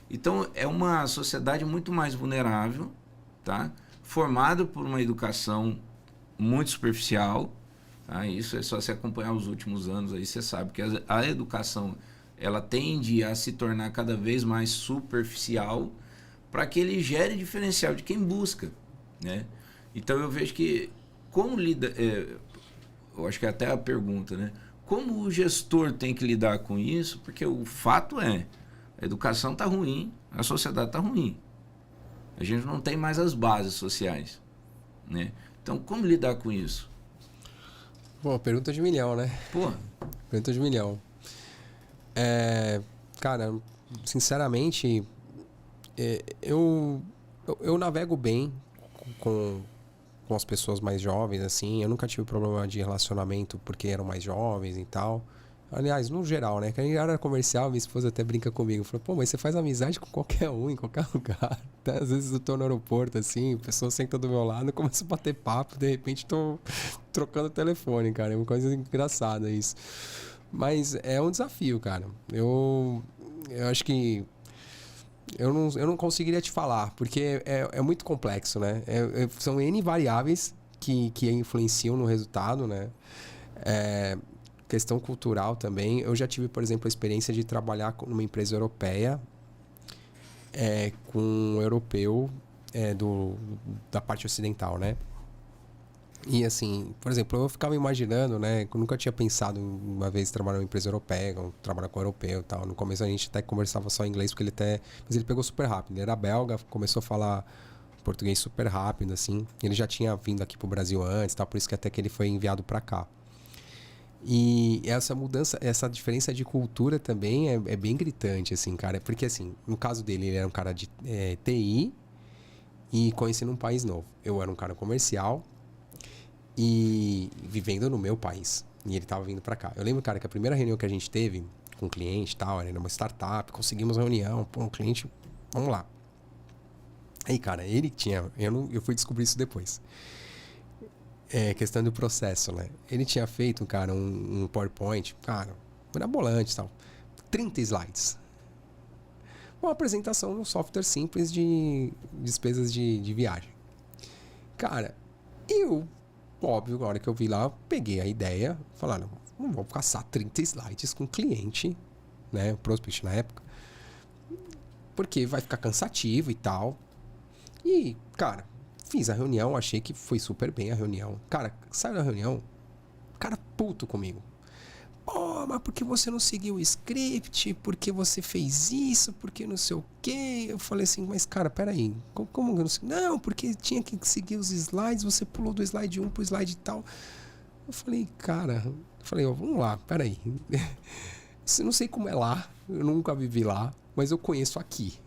Então, é uma sociedade muito mais vulnerável, tá? Formada por uma educação muito superficial. Isso é só se acompanhar os últimos anos, aí você sabe que a educação ela tende a se tornar cada vez mais superficial para que ele gere diferencial de quem busca, né? Então eu vejo que como eu acho que é até a pergunta, né? Como o gestor tem que lidar com isso? Porque o fato é, a educação está ruim, a sociedade está ruim. A gente não tem mais as bases sociais, né? Então como lidar com isso? Pô, pergunta de milhão, né? Pergunta de milhão. Cara, sinceramente, eu navego bem com as pessoas mais jovens, assim. Eu nunca tive problema de relacionamento porque eram mais jovens e tal. Aliás, no geral, né? Que a área comercial, minha esposa até brinca comigo. Falou, pô, mas você faz amizade com qualquer um, em qualquer lugar. Até às vezes eu tô no aeroporto, assim, a pessoa senta do meu lado, começa a bater papo, de repente tô trocando telefone, cara. É uma coisa engraçada isso. Mas é um desafio, cara. Eu acho que eu não conseguiria te falar, porque é muito complexo, né? São N variáveis que influenciam no resultado, né? Questão cultural também. Eu já tive, por exemplo, a experiência de trabalhar numa empresa europeia com um europeu da parte ocidental, né? E assim, por exemplo, eu ficava imaginando, né? Eu nunca tinha pensado uma vez trabalhar numa empresa europeia, trabalhar com um europeu e tal. No começo a gente até conversava só inglês, porque mas ele pegou super rápido. Ele era belga, começou a falar português super rápido, assim. Ele já tinha vindo aqui pro Brasil antes, tal, por isso que até que ele foi enviado para cá. E essa mudança, essa diferença de cultura também é bem gritante, assim, cara. Porque, assim, no caso dele, ele era um cara de TI e conhecendo um país novo. Eu era um cara comercial e vivendo no meu país. E ele tava vindo para cá. Eu lembro, cara, que a primeira reunião que a gente teve com o cliente e tal, era uma startup, conseguimos reunião, pô, um cliente, vamos lá. Aí, cara, ele tinha... Eu fui descobrir isso depois. É questão do processo, né? Ele tinha feito, cara, um PowerPoint, cara, mirabolante e tal. 30 slides. Uma apresentação num software simples de despesas de viagem. Cara, óbvio, na hora que eu vi lá, eu peguei a ideia, falaram, não vou caçar 30 slides com o cliente, né? O prospect na época. Porque vai ficar cansativo e tal. E, cara, fiz a reunião, achei que foi super bem a reunião. Cara, saiu da reunião, cara puto comigo. Pô, mas por que você não seguiu o script? Por que você fez isso? Por que não sei o quê? Eu falei assim, mas cara, peraí. Como eu não sei? Não, porque tinha que seguir os slides, você pulou do slide 1 pro slide tal. Eu falei, cara... vamos lá, peraí. Eu não sei como é lá, eu nunca vivi lá, mas eu conheço aqui.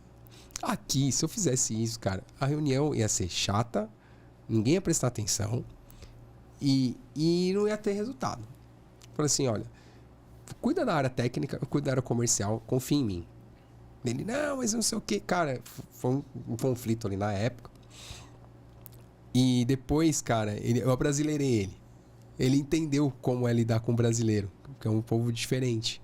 Aqui, se eu fizesse isso, cara, a reunião ia ser chata, ninguém ia prestar atenção e não ia ter resultado. Falei assim, olha, cuida da área técnica, cuida da área comercial, confia em mim. Ele, não, mas não sei o que. Cara, foi um conflito ali na época. E depois, cara, eu abrasileirei ele. Ele entendeu como é lidar com o brasileiro, que é um povo diferente.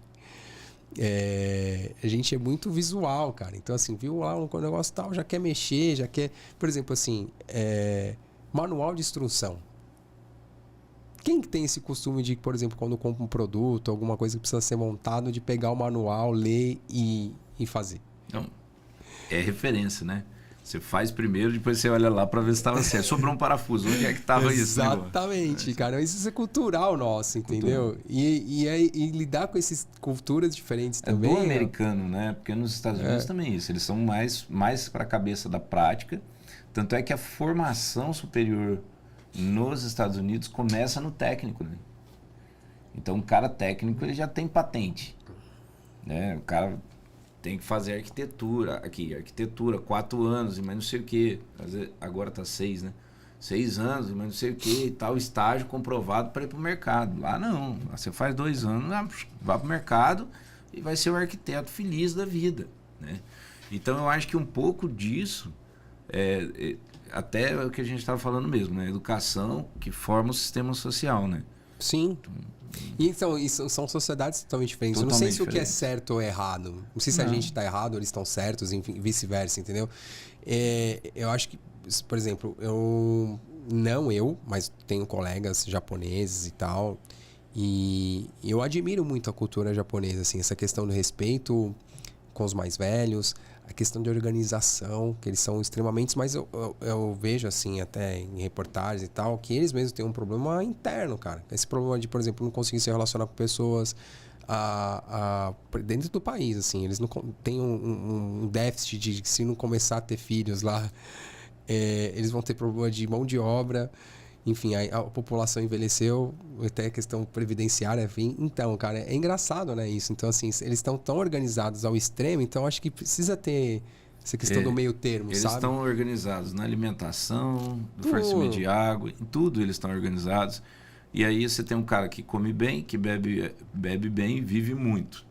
A gente é muito visual, cara. Então, assim, viu lá um negócio tal, já quer mexer, já quer... Por exemplo, assim, manual de instrução. Quem que tem esse costume de, por exemplo, quando compra um produto, alguma coisa que precisa ser montado, de pegar o manual, ler e fazer? Não, é referência, né? Você faz primeiro, depois você olha lá para ver se estava certo. Sobrou um parafuso, onde é que estava isso? Exatamente, cara. Isso é cultural nosso, entendeu? E lidar com essas culturas diferentes também... É do americano, né? Porque nos Estados Unidos também é isso. Eles são mais para a cabeça da prática. Tanto é que a formação superior nos Estados Unidos começa no técnico, né? Então, o cara técnico, ele já tem patente, né? O cara... tem que fazer arquitetura, 4 anos, mas não sei o que. Agora tá 6, né? 6 anos, mas não sei o que, e tal, estágio comprovado para ir pro mercado. Lá não, lá você faz 2 anos, vai pro mercado e vai ser o arquiteto feliz da vida, né? Então eu acho que um pouco disso, até o que a gente estava falando mesmo, né? Educação que forma o sistema social, né? Sim. E então, são sociedades totalmente diferentes. Eu não sei se o que é certo ou errado. Não sei se a gente está errado ou eles estão certos, enfim, vice-versa, entendeu? Eu acho que, por exemplo, mas tenho colegas japoneses e tal, e eu admiro muito a cultura japonesa, assim, essa questão do respeito com os mais velhos, a questão de organização, que eles são extremamente... Mas eu vejo, assim, até em reportagens e tal, que eles mesmos têm um problema interno, cara. Esse problema de, por exemplo, não conseguir se relacionar com pessoas dentro do país, assim. Eles não têm um déficit de, se não começar a ter filhos lá, eles vão ter problema de mão de obra. Enfim, a população envelheceu, até a questão previdenciária, enfim. Então, cara, é engraçado, né, isso. Então, assim, eles estão tão organizados ao extremo, então acho que precisa ter essa questão do meio termo, eles sabe? Eles estão organizados na alimentação, no fornecimento de água, em tudo eles estão organizados. E aí você tem um cara que come bem, que bebe bem e vive muito.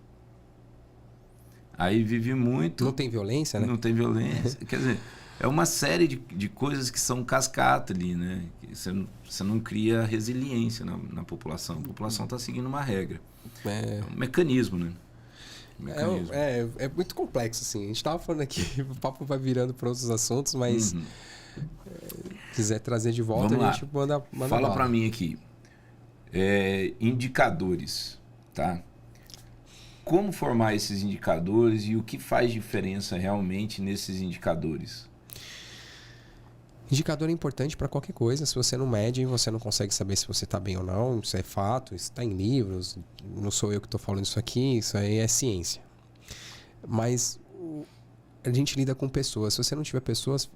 Aí vive muito... Não tem violência, né? Não tem violência. Quer dizer... É uma série de coisas que são cascata ali, né? Você não cria resiliência na população. A população está seguindo uma regra. É um mecanismo, né? É muito complexo, assim. A gente estava falando aqui, o papo vai virando para outros assuntos, mas quiser trazer de volta, vamos a gente manda Fala para mim aqui. Indicadores, tá? Como formar esses indicadores e o que faz diferença realmente nesses indicadores? Indicador é importante para qualquer coisa. Se você não mede, você não consegue saber se você está bem ou não. Isso é fato, isso está em livros. Não sou eu que estou falando isso aqui, isso aí é ciência. Mas a gente lida com pessoas. Se você não tiver pessoas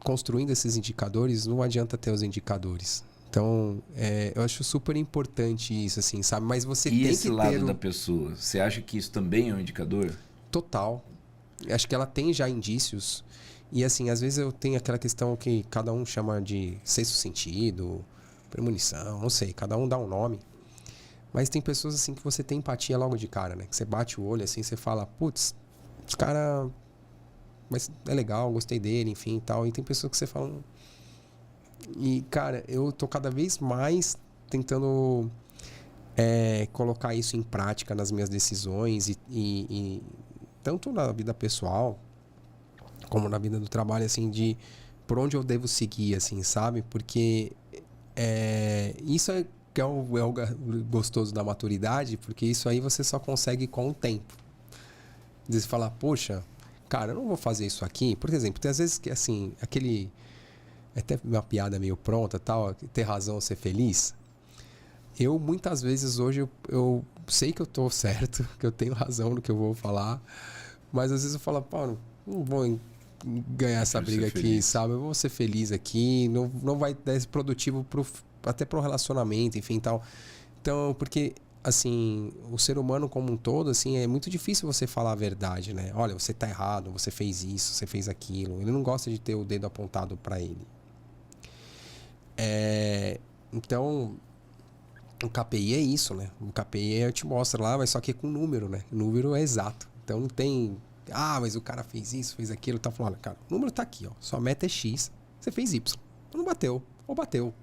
construindo esses indicadores, não adianta ter os indicadores. Então, eu acho super importante isso, assim, sabe? Mas você tem que ter... E esse lado da pessoa, você acha que isso também é um indicador? Total. Acho que ela tem já indícios. E assim, às vezes eu tenho aquela questão que cada um chama de sexto sentido, premonição, não sei, cada um dá um nome. Mas tem pessoas assim que você tem empatia logo de cara, né? Que você bate o olho assim, você fala, putz, esse cara mas é legal, gostei dele, enfim e tal. E tem pessoas que você fala... E, cara, eu tô cada vez mais tentando colocar isso em prática nas minhas decisões e tanto na vida pessoal como na vida do trabalho, assim, de por onde eu devo seguir, assim, sabe? Porque isso que é o gostoso da maturidade, porque isso aí você só consegue com o tempo. Você fala, poxa, cara, eu não vou fazer isso aqui. Por exemplo, tem às vezes que, assim, aquele... É até uma piada meio pronta, tal, ter razão, ser feliz. Eu, muitas vezes, hoje, eu sei que eu tô certo, que eu tenho razão no que eu vou falar, mas às vezes eu falo, pô, não vou ganhar essa briga aqui, feliz. Sabe? Eu vou ser feliz aqui, não vai dar esse produtivo até para um relacionamento, enfim, tal. Então, porque... assim, o ser humano como um todo, assim, é muito difícil você falar a verdade, né? Olha, você tá errado, você fez isso, você fez aquilo. Ele não gosta de ter o dedo apontado para ele. Então, o KPI é isso, né? O KPI te mostra lá, mas só que é com número, né? O número é exato. Então não tem... Ah, mas o cara fez isso, fez aquilo. Tá falando, cara, o número tá aqui, ó. Sua meta é X, você fez Y. Não bateu, ou bateu.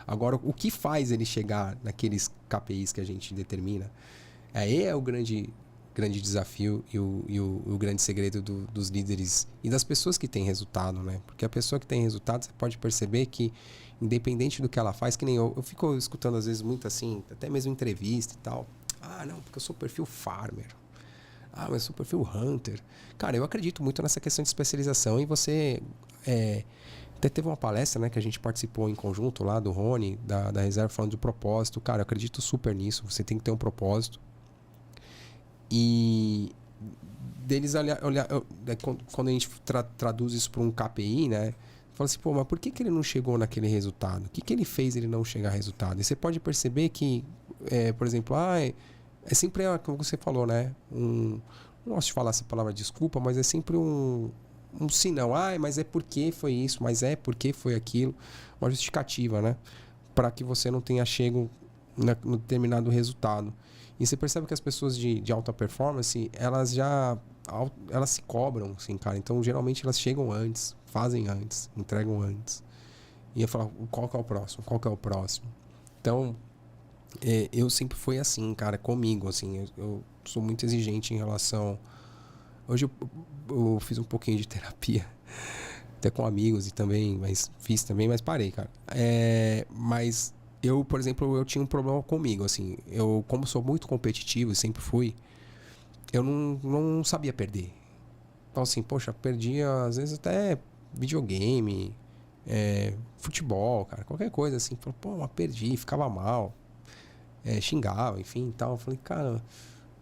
Agora, o que faz ele chegar naqueles KPIs que a gente determina, aí é o grande desafio e o grande segredo dos líderes e das pessoas que têm resultado, né? Porque a pessoa que tem resultado, você pode perceber que, independente do que ela faz, que nem eu fico escutando às vezes muito assim, até mesmo entrevista e tal. Ah, não, porque eu sou perfil farmer. Ah, mas eu sou perfil hunter. Cara, eu acredito muito nessa questão de especialização e você... Até teve uma palestra, né, que a gente participou em conjunto lá do Rony, da Reserva, falando do propósito. Cara, eu acredito super nisso. Você tem que ter um propósito. E deles quando a gente traduz isso para um KPI, né, fala assim, pô, mas por que ele não chegou naquele resultado? O que ele fez ele não chegar a resultado? E você pode perceber que, por exemplo, é sempre, como você falou, né, não gosto de falar essa palavra desculpa, mas é sempre um sinal, mas é porque foi isso, mas é porque foi aquilo, uma justificativa, né? Para que você não tenha chego no determinado resultado. E você percebe que as pessoas de alta performance, elas se cobram, assim, cara. Então, geralmente, elas chegam antes, fazem antes, entregam antes. E eu falo, qual que é o próximo? Qual que é o próximo? Então, eu sempre fui assim, cara, comigo, assim. Eu sou muito exigente em relação... Hoje eu fiz um pouquinho de terapia, até com amigos e também, mas parei, cara. Mas eu, por exemplo, eu tinha um problema comigo, assim. Eu, como sou muito competitivo e sempre fui, eu não sabia perder. Então, assim, poxa, perdia às vezes até videogame, futebol, cara, qualquer coisa assim. Pô, mas perdi, ficava mal, xingava, enfim e tal. Eu falei, cara...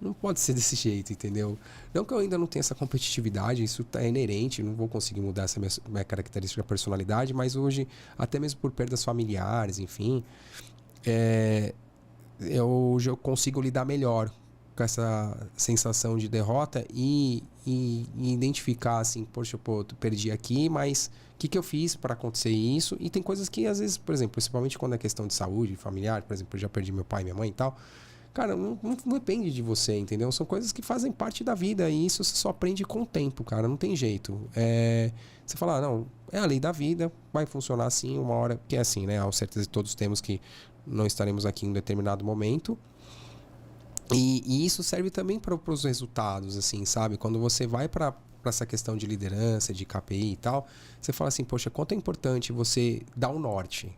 Não pode ser desse jeito, entendeu? Não que eu ainda não tenha essa competitividade, isso é inerente, não vou conseguir mudar essa minha característica de personalidade, mas hoje, até mesmo por perdas familiares, enfim, hoje eu consigo lidar melhor com essa sensação de derrota e identificar assim, poxa, eu perdi aqui, mas o que eu fiz para acontecer isso? E tem coisas que às vezes, por exemplo, principalmente quando é questão de saúde familiar, por exemplo, eu já perdi meu pai e minha mãe e tal. Cara, não depende de você, entendeu? São coisas que fazem parte da vida e isso você só aprende com o tempo, cara. Não tem jeito. Você fala, não, é a lei da vida, vai funcionar assim, uma hora que é assim, né? Com certeza todos temos que não estaremos aqui em um determinado momento. E isso serve também para os resultados, assim, sabe? Quando você vai para essa questão de liderança, de KPI e tal, você fala assim, poxa, quanto é importante você dar um norte.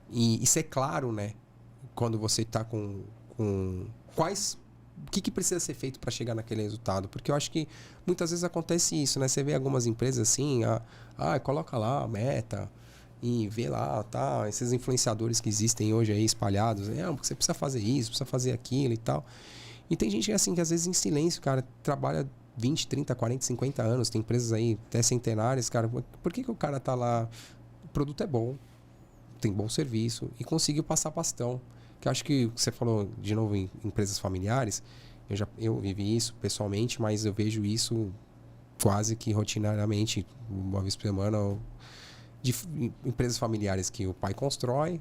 E ser claro, né? Quando você está com o que precisa ser feito para chegar naquele resultado, porque eu acho que muitas vezes acontece isso, né? Você vê algumas empresas assim, coloca lá a meta e vê lá, tá, esses influenciadores que existem hoje aí espalhados, porque você precisa fazer isso, precisa fazer aquilo e tal. E tem gente assim que às vezes em silêncio, cara, trabalha 20, 30, 40, 50 anos, tem empresas aí até centenárias, cara, por que o cara tá lá? O produto é bom, tem bom serviço e conseguiu passar bastão. Que eu acho que você falou de novo em empresas familiares, eu vivi isso pessoalmente, mas eu vejo isso quase que rotineiramente, uma vez por semana. de empresas familiares que o pai constrói,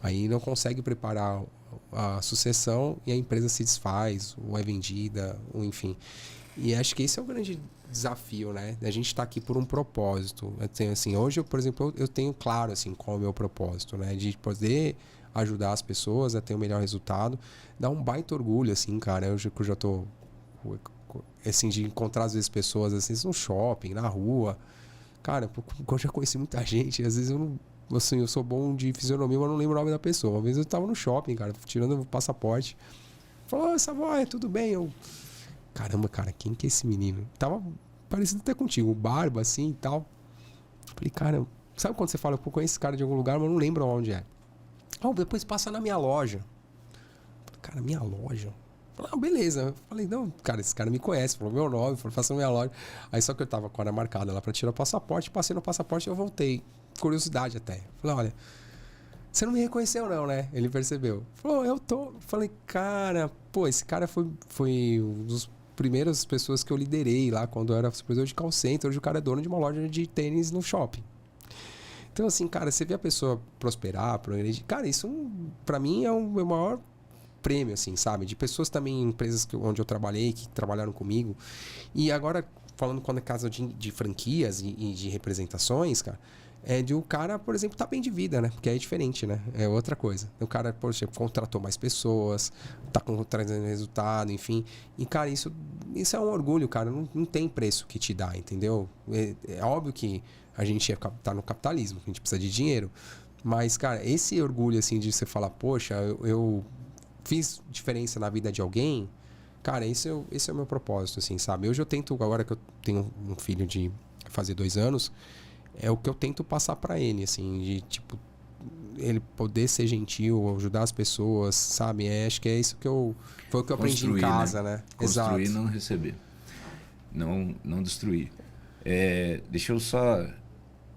aí não consegue preparar a sucessão e a empresa se desfaz, ou é vendida, ou enfim. E acho que esse é o grande desafio, né? A gente está aqui por um propósito. Eu tenho, assim, hoje, por exemplo, eu tenho claro assim, qual é o meu propósito, né? De poder ajudar as pessoas a ter o melhor resultado. Dá um baita orgulho, assim, cara. Eu já tô... Assim, de encontrar, às vezes, pessoas assim, no shopping, na rua. Cara, eu já conheci muita gente. Às vezes eu não... Assim, eu sou bom de fisionomia, mas não lembro o nome da pessoa. Uma vez eu tava no shopping, cara, tirando o passaporte. Falou, Savoy, tudo bem? Eu... Caramba, cara, quem que é esse menino? Tava parecido até contigo, barba assim e tal. Falei, cara, sabe quando você fala, pô, conheço esse cara de algum lugar, mas não lembro onde é. Oh, depois passa na minha loja. Falei, cara, minha loja? Falei, beleza. Falei, não, cara, esse cara me conhece, falou meu nome, falou, passa na minha loja. Aí só que eu tava com a hora marcada lá pra tirar o passaporte, passei no passaporte e eu voltei. Curiosidade até. Falei, olha, você não me reconheceu não, né? Ele percebeu. Falou, eu tô. Falei, cara, pô, esse cara foi um dos primeiras pessoas que eu liderei lá quando eu era supervisor de call center. Hoje o cara é dono de uma loja de tênis no shopping. Então, assim, cara, você vê a pessoa prosperar, progredir. Cara, isso pra mim é o meu maior prêmio, assim, sabe? De pessoas também, empresas onde eu trabalhei, que trabalharam comigo. E agora, falando quando é caso de franquias e de representações, cara, é de o cara, por exemplo, tá bem de vida, né? Porque aí é diferente, né? É outra coisa. O cara, por exemplo, contratou mais pessoas, tá trazendo resultado, enfim. E, cara, isso é um orgulho, cara. Não tem preço que te dá, entendeu? É óbvio que a gente tá no capitalismo, que a gente precisa de dinheiro. Mas, cara, esse orgulho, assim, de você falar, poxa, eu fiz diferença na vida de alguém, cara, esse é o meu propósito, assim, sabe? Hoje eu tento, agora que eu tenho um filho de fazer 2 anos, é o que eu tento passar pra ele, assim, de tipo, ele poder ser gentil, ajudar as pessoas, sabe? Acho que é isso foi o que eu aprendi em casa, né? Construir, Exato. não receber. Não destruir. Deixa eu só...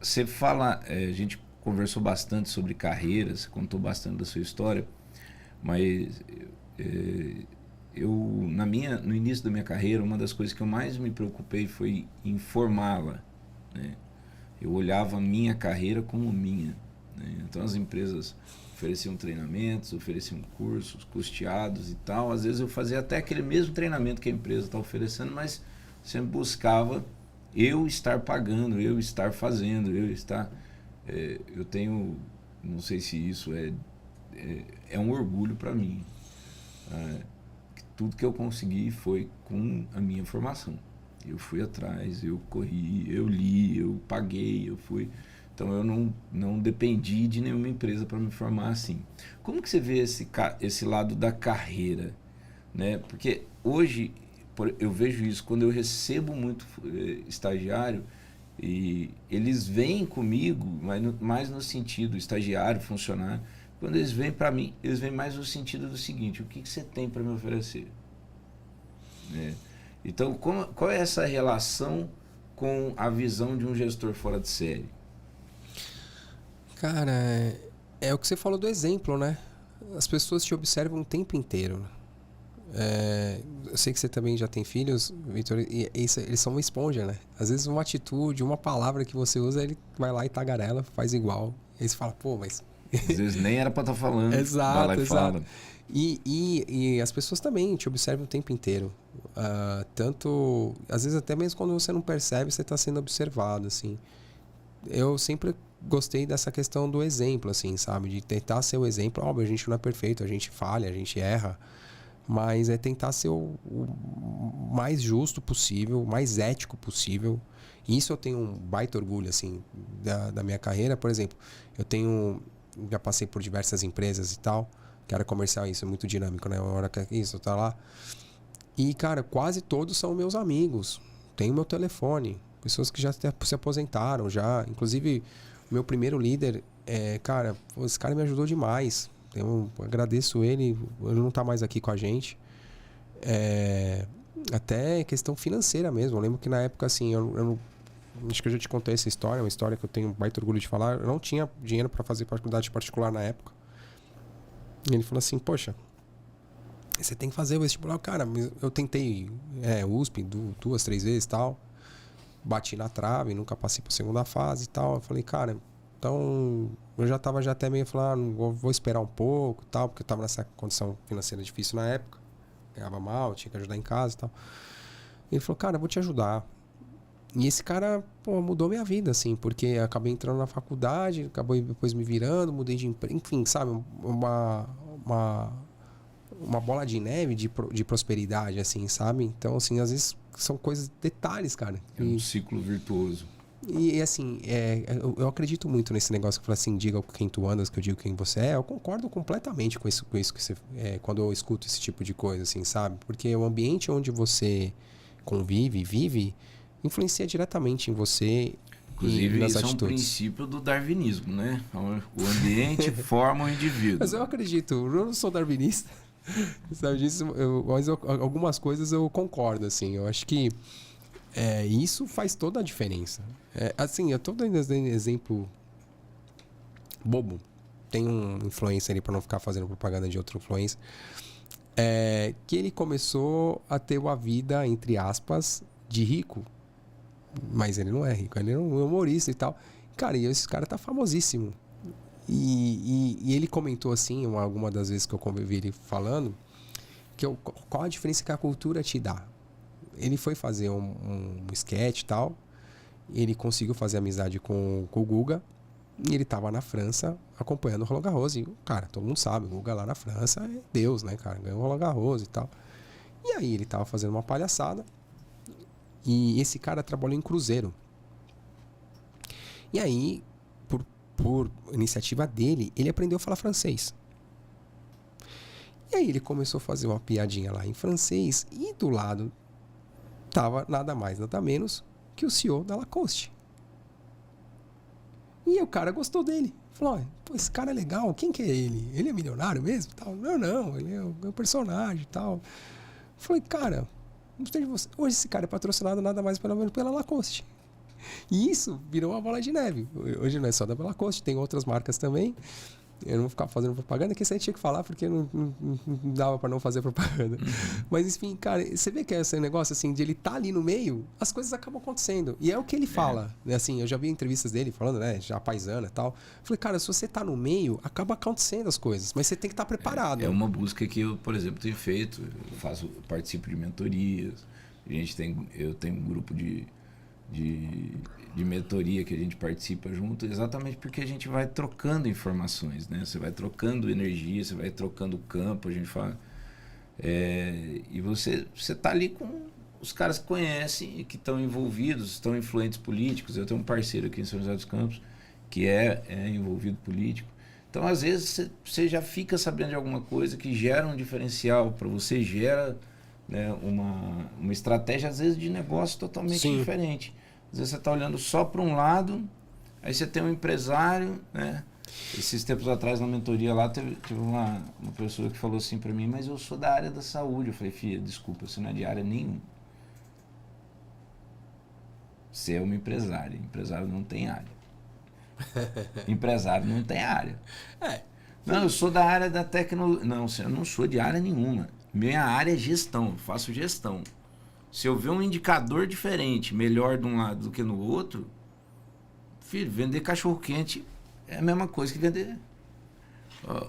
Você fala... a gente conversou bastante sobre carreira, você contou bastante da sua história, mas no início da minha carreira, uma das coisas que eu mais me preocupei foi em formá-la, né? Eu olhava a minha carreira como minha, né? Então as empresas ofereciam treinamentos, ofereciam cursos custeados e tal. Às vezes eu fazia até aquele mesmo treinamento que a empresa está oferecendo, mas sempre buscava eu estar pagando, eu estar fazendo, eu estar... eu tenho, não sei se isso é um orgulho para mim. Tudo que eu consegui foi com a minha formação. Eu fui atrás, eu corri, eu li, eu paguei, eu fui... Então eu não dependi de nenhuma empresa para me formar assim. Como que você vê esse lado da carreira, né? Porque hoje eu vejo isso quando eu recebo muito estagiário e eles vêm comigo, mas mais no sentido estagiário, funcionário. Quando eles vêm para mim, eles vêm mais no sentido do seguinte: o que você tem para me oferecer? Né? Então, qual é essa relação com a visão de um gestor fora de série? Cara, é o que você falou do exemplo, né? As pessoas te observam o tempo inteiro. Eu sei que você também já tem filhos, Vitor, e eles são uma esponja, né? Às vezes uma atitude, uma palavra que você usa, ele vai lá e tagarela, faz igual. E aí você fala, pô, mas... Às vezes nem era para estar falando, exato, vai lá e exato. fala. E as pessoas também te observam o tempo inteiro. Tanto, às vezes até mesmo quando você não percebe, você está sendo observado, assim. Eu sempre gostei dessa questão do exemplo, assim, sabe? De tentar ser o exemplo. Óbvio, a gente não é perfeito, a gente falha, a gente erra. Mas é tentar ser o mais justo possível, o mais ético possível. E isso eu tenho um baita orgulho, assim, da minha carreira. Por exemplo, já passei por diversas empresas e tal, que era comercial, isso é muito dinâmico, né? Uma hora que isso tá lá. E, cara, quase todos são meus amigos. Tenho meu telefone. Pessoas que já se aposentaram, já. Inclusive, o meu primeiro líder, cara, esse cara me ajudou demais. Eu agradeço ele não tá mais aqui com a gente. Até questão financeira mesmo. Eu lembro que na época, assim, eu acho que eu já te contei essa história, uma história que eu tenho baita orgulho de falar. Eu não tinha dinheiro para fazer faculdade particular na época. E ele falou assim, poxa, você tem que fazer o vestibular. Cara, eu tentei USP 2, 3 vezes e tal. bati na trave, nunca passei para a segunda fase e tal. Eu falei, cara, então eu já tava até meio falando, vou esperar um pouco e tal, porque eu tava nessa condição financeira difícil na época. Ganhava mal, tinha que ajudar em casa e tal. Ele falou, cara, eu vou te ajudar. E esse cara, pô, mudou minha vida, assim, porque acabei entrando na faculdade, acabei depois me virando, mudei de emprego, enfim, sabe? Uma bola de neve de prosperidade, assim, sabe? Então, assim, às vezes são coisas, detalhes, cara. É um ciclo virtuoso. E assim, eu acredito muito nesse negócio que fala assim, diga quem tu andas, que eu digo quem você é. Eu concordo completamente com isso que você, quando eu escuto esse tipo de coisa, assim, sabe? Porque o ambiente onde você convive, vive, influencia diretamente em você. Inclusive, nas isso atitudes. É um princípio do darwinismo, né? O ambiente forma o indivíduo. Mas eu acredito, eu não sou darwinista, sabe disso, mas algumas coisas eu concordo, assim. Eu acho que isso faz toda a diferença. Assim, eu tô dando exemplo bobo. Tem um influencer ali, para não ficar fazendo propaganda de outro influencer, que ele começou a ter uma vida, entre aspas, de rico. Mas ele não é rico, ele é um humorista e tal. Cara, e esse cara tá famosíssimo. E ele comentou assim, alguma das vezes que eu convivi ele falando, qual a diferença que a cultura te dá. Ele foi fazer um sketch e tal, ele conseguiu fazer amizade com o Guga, e ele tava na França acompanhando o Roland Garros. E, cara, todo mundo sabe, o Guga lá na França é Deus, né, cara? Ganhou o Roland Garros e tal. E aí ele tava fazendo uma palhaçada, e esse cara trabalhou em cruzeiro. E aí, por iniciativa dele, ele aprendeu a falar francês. E aí ele começou a fazer uma piadinha lá em francês, e do lado tava nada mais, nada menos que o CEO da Lacoste. E o cara gostou dele. Falou, pô, esse cara é legal, quem que é ele? Ele é milionário mesmo? Tal. Não, ele é um personagem e tal. Falei, cara, gostei de você. Hoje esse cara é patrocinado nada mais pela Lacoste. E isso virou uma bola de neve. Hoje não é só da Lacoste, tem outras marcas também. Eu não vou ficar fazendo propaganda, que isso aí tinha que falar, porque não dava pra não fazer propaganda. Mas, enfim, cara, você vê que é esse negócio, assim, de ele tá ali no meio, as coisas acabam acontecendo. E é o que ele fala, né? Assim, eu já vi entrevistas dele falando, né, já paisana e tal. Falei, cara, se você tá no meio, acaba acontecendo as coisas, mas você tem que estar preparado. É uma busca que eu, por exemplo, tenho feito. Eu participo de mentorias. Eu tenho um grupo de mentoria que a gente participa junto, exatamente porque a gente vai trocando informações, né? Você vai trocando energia, você vai trocando campo, a gente fala. E você tá ali com os caras que conhecem e que estão envolvidos, estão influentes políticos. Eu tenho um parceiro aqui em São José dos Campos que é envolvido político. Então, às vezes, você já fica sabendo de alguma coisa que gera um diferencial para você, gera, né, uma estratégia, às vezes, de negócio totalmente diferente. Às vezes você está olhando só para um lado, aí você tem um empresário, né? Esses tempos atrás, na mentoria lá, teve uma pessoa que falou assim para mim, mas eu sou da área da saúde. Eu falei, filha, desculpa, você não é de área nenhuma. Você é uma empresária. Empresário não tem área. Empresário não tem área. Não, eu sou da área da tecnologia. Não, eu não sou de área nenhuma. Minha área é gestão, eu faço gestão. Se eu ver um indicador diferente, melhor de um lado do que no outro, filho, vender cachorro-quente é a mesma coisa que vender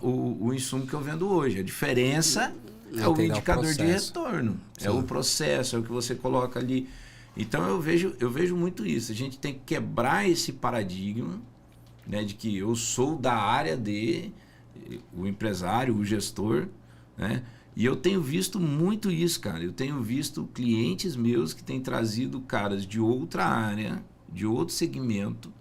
o insumo que eu vendo hoje. A diferença é o indicador de retorno. Sim. É o processo, é o que você coloca ali. Então eu vejo muito isso. A gente tem que quebrar esse paradigma, né, de que eu sou da área o empresário, o gestor, né? E eu tenho visto muito isso, cara. Eu tenho visto clientes meus que têm trazido caras de outra área, de outro segmento,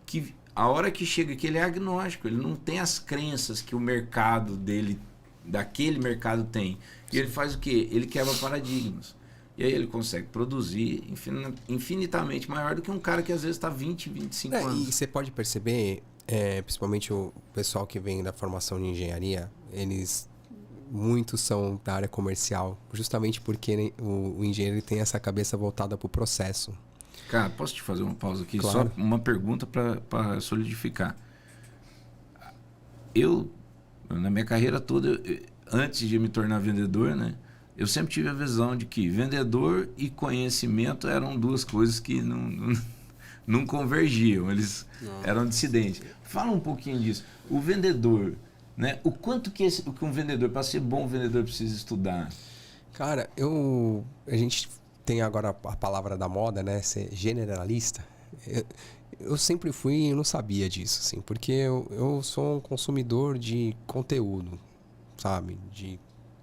que a hora que chega aqui ele é agnóstico, ele não tem as crenças que o mercado dele, daquele mercado tem. E ele faz o quê? Ele quebra paradigmas. E aí ele consegue produzir infinitamente maior do que um cara que às vezes está 20, 25 anos. E você pode perceber, principalmente o pessoal que vem da formação de engenharia, muitos são da área comercial, justamente porque, né, o engenheiro tem essa cabeça voltada para o processo. Cara, posso te fazer uma pausa aqui? Claro. Só uma pergunta para solidificar. Na minha carreira toda, antes de me tornar vendedor, né, eu sempre tive a visão de que vendedor e conhecimento eram duas coisas que não convergiam, eles eram dissidentes. Fala um pouquinho disso. O vendedor, né? O quanto que um vendedor, para ser bom vendedor, precisa estudar? Cara, a gente tem agora a palavra da moda, né? Ser generalista. Eu sempre fui e não sabia disso, assim, porque eu sou um consumidor de conteúdo, sabe?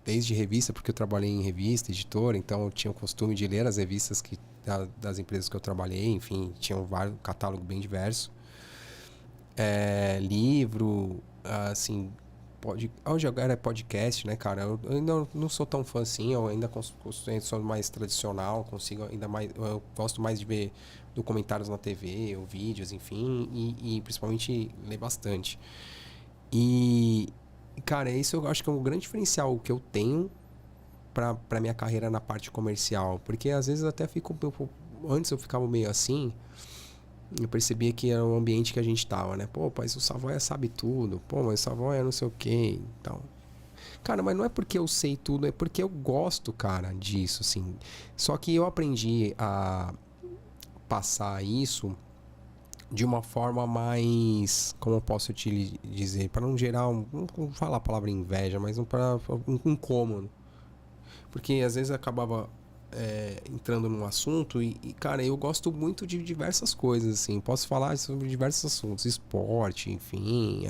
Desde revista, porque eu trabalhei em revista, editora, então eu tinha o costume de ler as revistas das empresas que eu trabalhei, enfim, tinha um catálogo bem diverso. Livro, assim, hoje agora é podcast, né, cara? Eu ainda não sou tão fã assim, eu ainda sou mais tradicional, consigo ainda mais, eu gosto mais de ver documentários na TV, ou vídeos, enfim, e principalmente ler bastante. E, cara, isso eu acho que é um grande diferencial que eu tenho pra minha carreira na parte comercial, porque às vezes até antes eu ficava meio assim, eu percebia que era um ambiente que a gente tava, né? Pô, mas o Savoia sabe tudo. Pô, mas o Savoia não sei o quê. Então, cara, mas não é porque eu sei tudo, é porque eu gosto, cara, disso, assim. Só que eu aprendi a passar isso de uma forma mais, como eu posso te dizer, para não gerar não vou falar a palavra inveja, mas para um incômodo. Porque às vezes acabava entrando num assunto cara, eu gosto muito de diversas coisas, assim. Posso falar sobre diversos assuntos, esporte, enfim,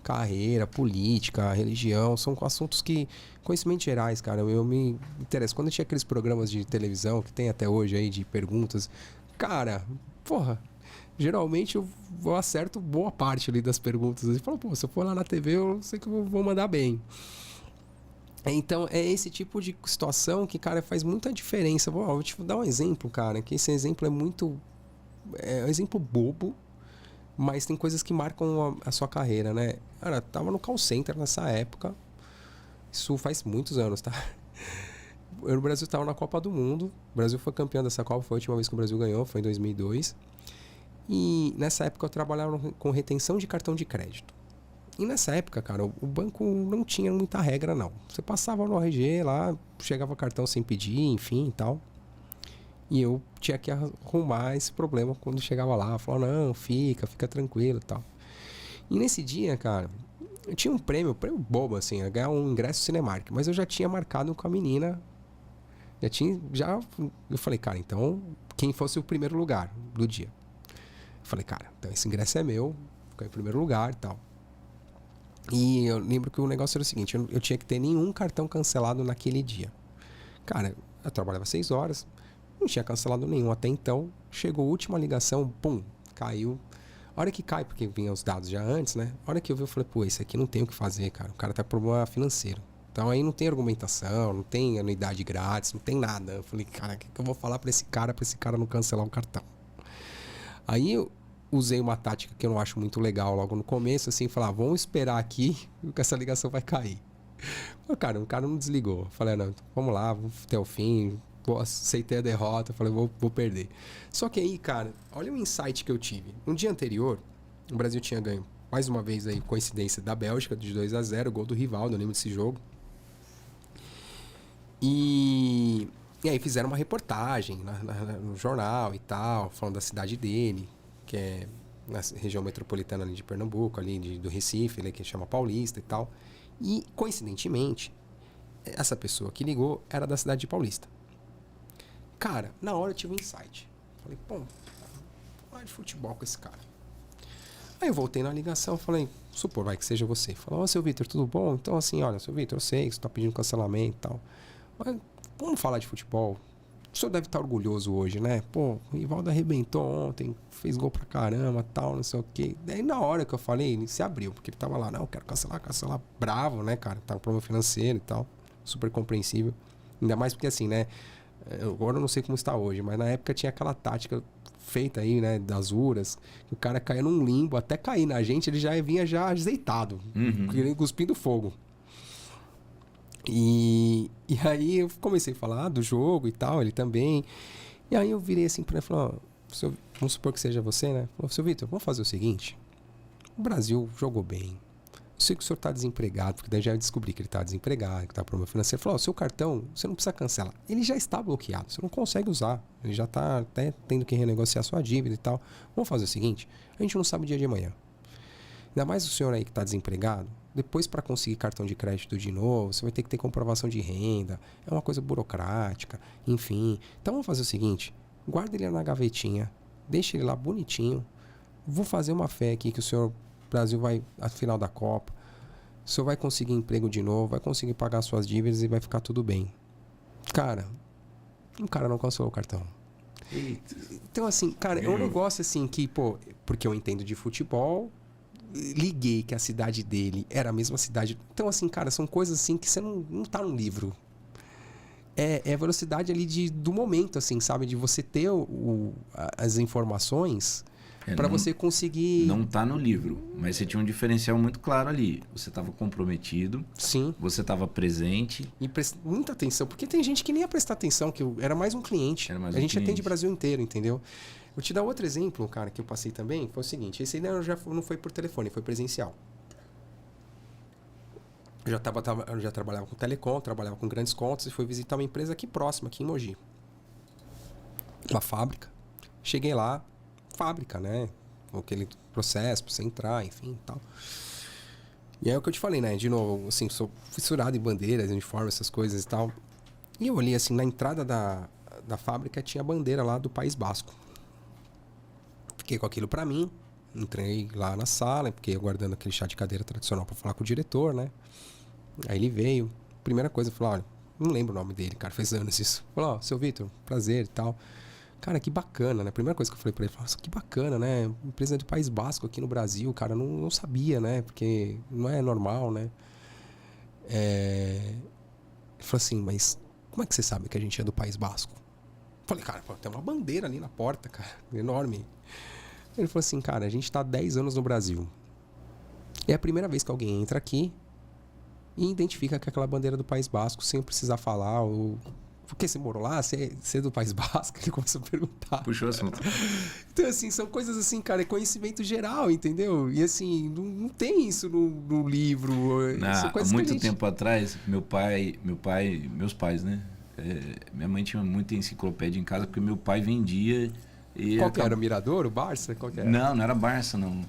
carreira, política, religião, são assuntos conhecimentos gerais, cara, eu me interesso. Quando tinha aqueles programas de televisão que tem até hoje aí de perguntas, cara, porra, geralmente eu acerto boa parte ali das perguntas. Eu falo, pô, se eu for lá na TV, eu sei que eu vou mandar bem. Então, é esse tipo de situação que, cara, faz muita diferença. Vou te dar um exemplo, cara, que esse exemplo é muito... É um exemplo bobo, mas tem coisas que marcam a sua carreira, né? Cara, tava no call center nessa época. Isso faz muitos anos, tá? O Brasil tava na Copa do Mundo. O Brasil foi campeão dessa Copa, foi a última vez que o Brasil ganhou, foi em 2002. E nessa época eu trabalhava com retenção de cartão de crédito. E nessa época, cara, o banco não tinha muita regra, não. Você passava no RG lá, chegava cartão sem pedir, enfim e tal. E eu tinha que arrumar esse problema quando chegava lá. Falava, não, fica tranquilo e tal. E nesse dia, cara, eu tinha um prêmio bobo, assim, ganhar um ingresso Cinemark. Mas eu já tinha marcado com a menina. Eu falei, cara, então, quem fosse o primeiro lugar do dia? Eu falei, cara, então esse ingresso é meu, fica em primeiro lugar e tal. E eu lembro que o negócio era o seguinte, eu tinha que ter nenhum cartão cancelado naquele dia. Cara, eu trabalhava 6 horas, não tinha cancelado nenhum até então. Chegou a última ligação, pum, caiu. A hora que cai, porque vinha os dados já antes, né? A hora que eu vi, eu falei, pô, esse aqui não tem o que fazer, cara. O cara tá com problema financeiro. Então aí não tem argumentação, não tem anuidade grátis, não tem nada. Eu falei, cara, o que eu vou falar pra esse cara não cancelar o cartão? Aí eu usei uma tática que eu não acho muito legal logo no começo, assim, falar, vamos esperar aqui que essa ligação vai cair. Mas, cara, o cara não desligou. Falei, não, vamos lá, vamos até o fim. Aceitei a derrota, falei, vou perder. Só que aí, cara, olha o insight que eu tive. No dia anterior, o Brasil tinha ganho, mais uma vez aí, coincidência, da Bélgica, de 2-0, gol do Rivaldo, eu lembro desse jogo. E aí fizeram uma reportagem no jornal e tal, falando da cidade dele, que é na região metropolitana ali de Pernambuco, ali do Recife, ali, que chama Paulista e tal. E, coincidentemente, essa pessoa que ligou era da cidade de Paulista. Cara, na hora eu tive um insight. Falei, pô, falar de futebol com esse cara. Aí eu voltei na ligação, falei, supor, vai que seja você. Falou, seu Vitor, tudo bom? Então, assim, olha, seu Vitor, eu sei que você tá pedindo cancelamento e tal. Mas vamos falar de futebol. O senhor deve estar orgulhoso hoje, né? Pô, o Rivaldo arrebentou ontem, fez gol pra caramba, tal, não sei o quê. Daí na hora que eu falei, ele se abriu, porque ele tava lá, não, quero cancelar, bravo, né, cara? Tava com problema financeiro e tal. Super compreensível. Ainda mais porque assim, né? Agora eu não sei como está hoje, mas na época tinha aquela tática feita aí, né, das URAs, que o cara caía num limbo, até cair na gente, ele já vinha já azeitado, cuspindo fogo. E aí eu comecei a falar do jogo e tal, ele também. E aí eu virei assim pra ele e falei, vamos supor que seja você, né? Falei, seu Vitor, vamos fazer o seguinte. O Brasil jogou bem. sei que o senhor está desempregado, porque daí já descobri que ele está desempregado, que está com problema financeiro. Falou, seu cartão, você não precisa cancelar. Ele já está bloqueado, você não consegue usar. Ele já está até tendo que renegociar sua dívida e tal. Vamos fazer o seguinte, a gente não sabe o dia de amanhã. Ainda mais o senhor aí que está desempregado, depois para conseguir cartão de crédito de novo, você vai ter que ter comprovação de renda, é uma coisa burocrática, enfim. Então vamos fazer o seguinte, guarda ele na gavetinha, deixa ele lá bonitinho, vou fazer uma fé aqui que o senhor, Brasil vai à final da Copa, o senhor vai conseguir emprego de novo, vai conseguir pagar suas dívidas e vai ficar tudo bem. Cara, o cara não cancelou o cartão. Eita. Então assim, cara, é um negócio assim que, pô, porque eu entendo de futebol, liguei que a cidade dele era a mesma cidade. Então, assim, cara, são coisas assim que você não tá no livro. É a velocidade ali do momento, assim, sabe? De você ter as informações para você conseguir... Não tá no livro, mas você tinha um diferencial muito claro ali. Você estava comprometido. Sim. Você estava presente. E muita atenção, porque tem gente que nem ia prestar atenção, que era mais um cliente. A gente atende o Brasil inteiro, entendeu? Vou te dar outro exemplo, cara, que eu passei também. Foi o seguinte, esse aí não foi por telefone, foi presencial. Eu já trabalhava com telecom, trabalhava com grandes contas e fui visitar uma empresa aqui próxima, aqui em Mogi. Uma fábrica. Cheguei lá, fábrica, né? Com aquele processo pra você entrar, enfim, tal. E aí é o que eu te falei, né? De novo, assim, sou fissurado em bandeiras, uniformes, essas coisas e tal. E eu olhei assim, na entrada da fábrica tinha a bandeira lá do País Basco. Fiquei com aquilo pra mim, entrei lá na sala, fiquei aguardando aquele chá de cadeira tradicional pra falar com o diretor, né? Aí ele veio, primeira coisa, falou, olha, não lembro o nome dele, cara, fez anos isso. Falou, ó, seu Vitor, prazer e tal. Cara, que bacana, né? Primeira coisa que eu falei pra ele, nossa, que bacana, né? Empresa do País Basco aqui no Brasil, cara, não sabia, né? Porque não é normal, né? Ele falou assim, mas como é que você sabe que a gente é do País Basco? Eu falei, cara, pô, tem uma bandeira ali na porta, cara, enorme. Ele falou assim, cara, a gente tá há 10 anos no Brasil. É a primeira vez que alguém entra aqui e identifica que é aquela bandeira do País Basco sem precisar falar ou... Por que você morou lá? Você é do País Basco? Ele começou a perguntar. Puxou o assunto. Então, assim, são coisas assim, cara, é conhecimento geral, entendeu? E assim, não tem isso no livro. Há muito tempo atrás, meus pais, né? Minha mãe tinha muita enciclopédia em casa porque meu pai vendia. Qual que era? O Mirador? O Barça? Qual que era? Não era Barça, não.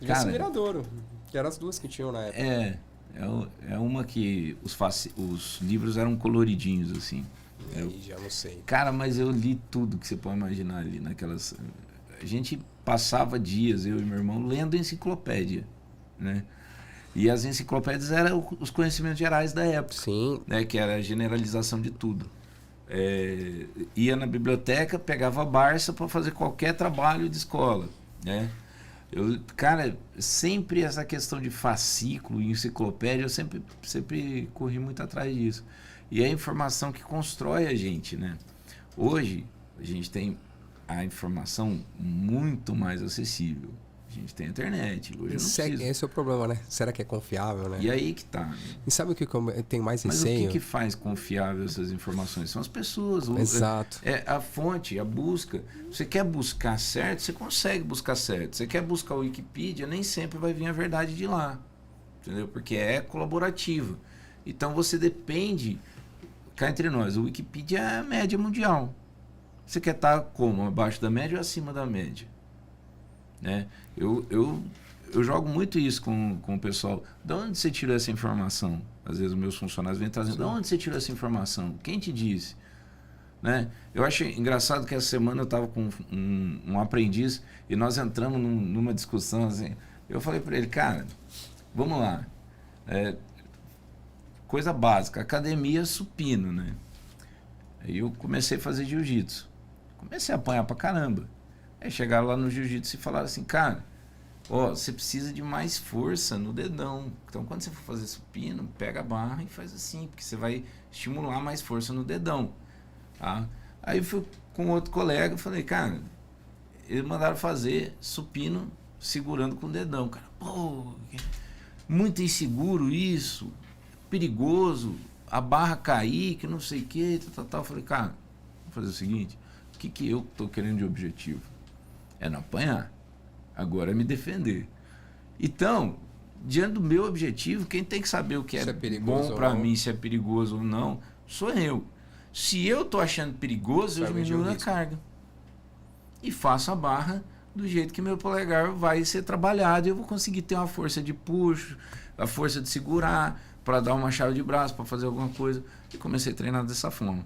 Cara, o Mirador, que eram as duas que tinham na época. É uma que os livros eram coloridinhos, assim. Já não sei. Cara, mas eu li tudo que você pode imaginar ali naquelas... A gente passava dias, eu e meu irmão, lendo enciclopédia, né? E as enciclopédias eram os conhecimentos gerais da época. Sim. Né? Que era a generalização de tudo. Ia na biblioteca, pegava a Barça para fazer qualquer trabalho de escola, né? Cara, sempre essa questão de fascículo e enciclopédia, eu sempre corri muito atrás disso. E é a informação que constrói a gente, né? Hoje, a gente tem a informação muito mais acessível. A gente tem a internet. Hoje esse é o problema, né? Será que é confiável, né? E aí que tá. Né? E sabe o que eu tenho mais receio? Mas o que faz confiável essas informações? São as pessoas. Exato. É a fonte, a busca. Você quer buscar certo, você consegue buscar certo. Você quer buscar o Wikipedia, nem sempre vai vir a verdade de lá. Entendeu? Porque é colaborativo. Então você depende... Cá entre nós, o Wikipedia é a média mundial. Você quer estar como? Abaixo da média ou acima da média? Né? Eu jogo muito isso com o pessoal. De onde você tirou essa informação? Às vezes os meus funcionários vêm trazendo. De onde você tirou essa informação? Quem te disse? Né? Eu acho engraçado que essa semana eu estava com um aprendiz e nós entramos numa discussão assim. Eu falei para ele, cara, vamos lá. Coisa básica, academia supino, né? Aí eu comecei a fazer jiu-jitsu. Comecei a apanhar pra caramba. Aí chegaram lá no jiu-jitsu e falaram assim, cara, você precisa de mais força no dedão. Então quando você for fazer supino, pega a barra e faz assim, porque você vai estimular mais força no dedão. Tá? Aí eu fui com outro colega e falei, cara, eles mandaram fazer supino segurando com o dedão. Cara, pô, muito inseguro isso. Perigoso, a barra cair, que não sei o que, tal. Eu falei, cara, vou fazer o seguinte, o que eu tô querendo de objetivo? É não apanhar. Agora é me defender. Então, diante do meu objetivo, quem tem que saber o que é bom para mim, se é perigoso ou não, sou eu. Se eu tô achando perigoso, eu diminuo a carga. E faço a barra do jeito que meu polegar vai ser trabalhado e eu vou conseguir ter uma força de puxo, a força de segurar, para dar uma chave de braço, para fazer alguma coisa. E comecei a treinar dessa forma.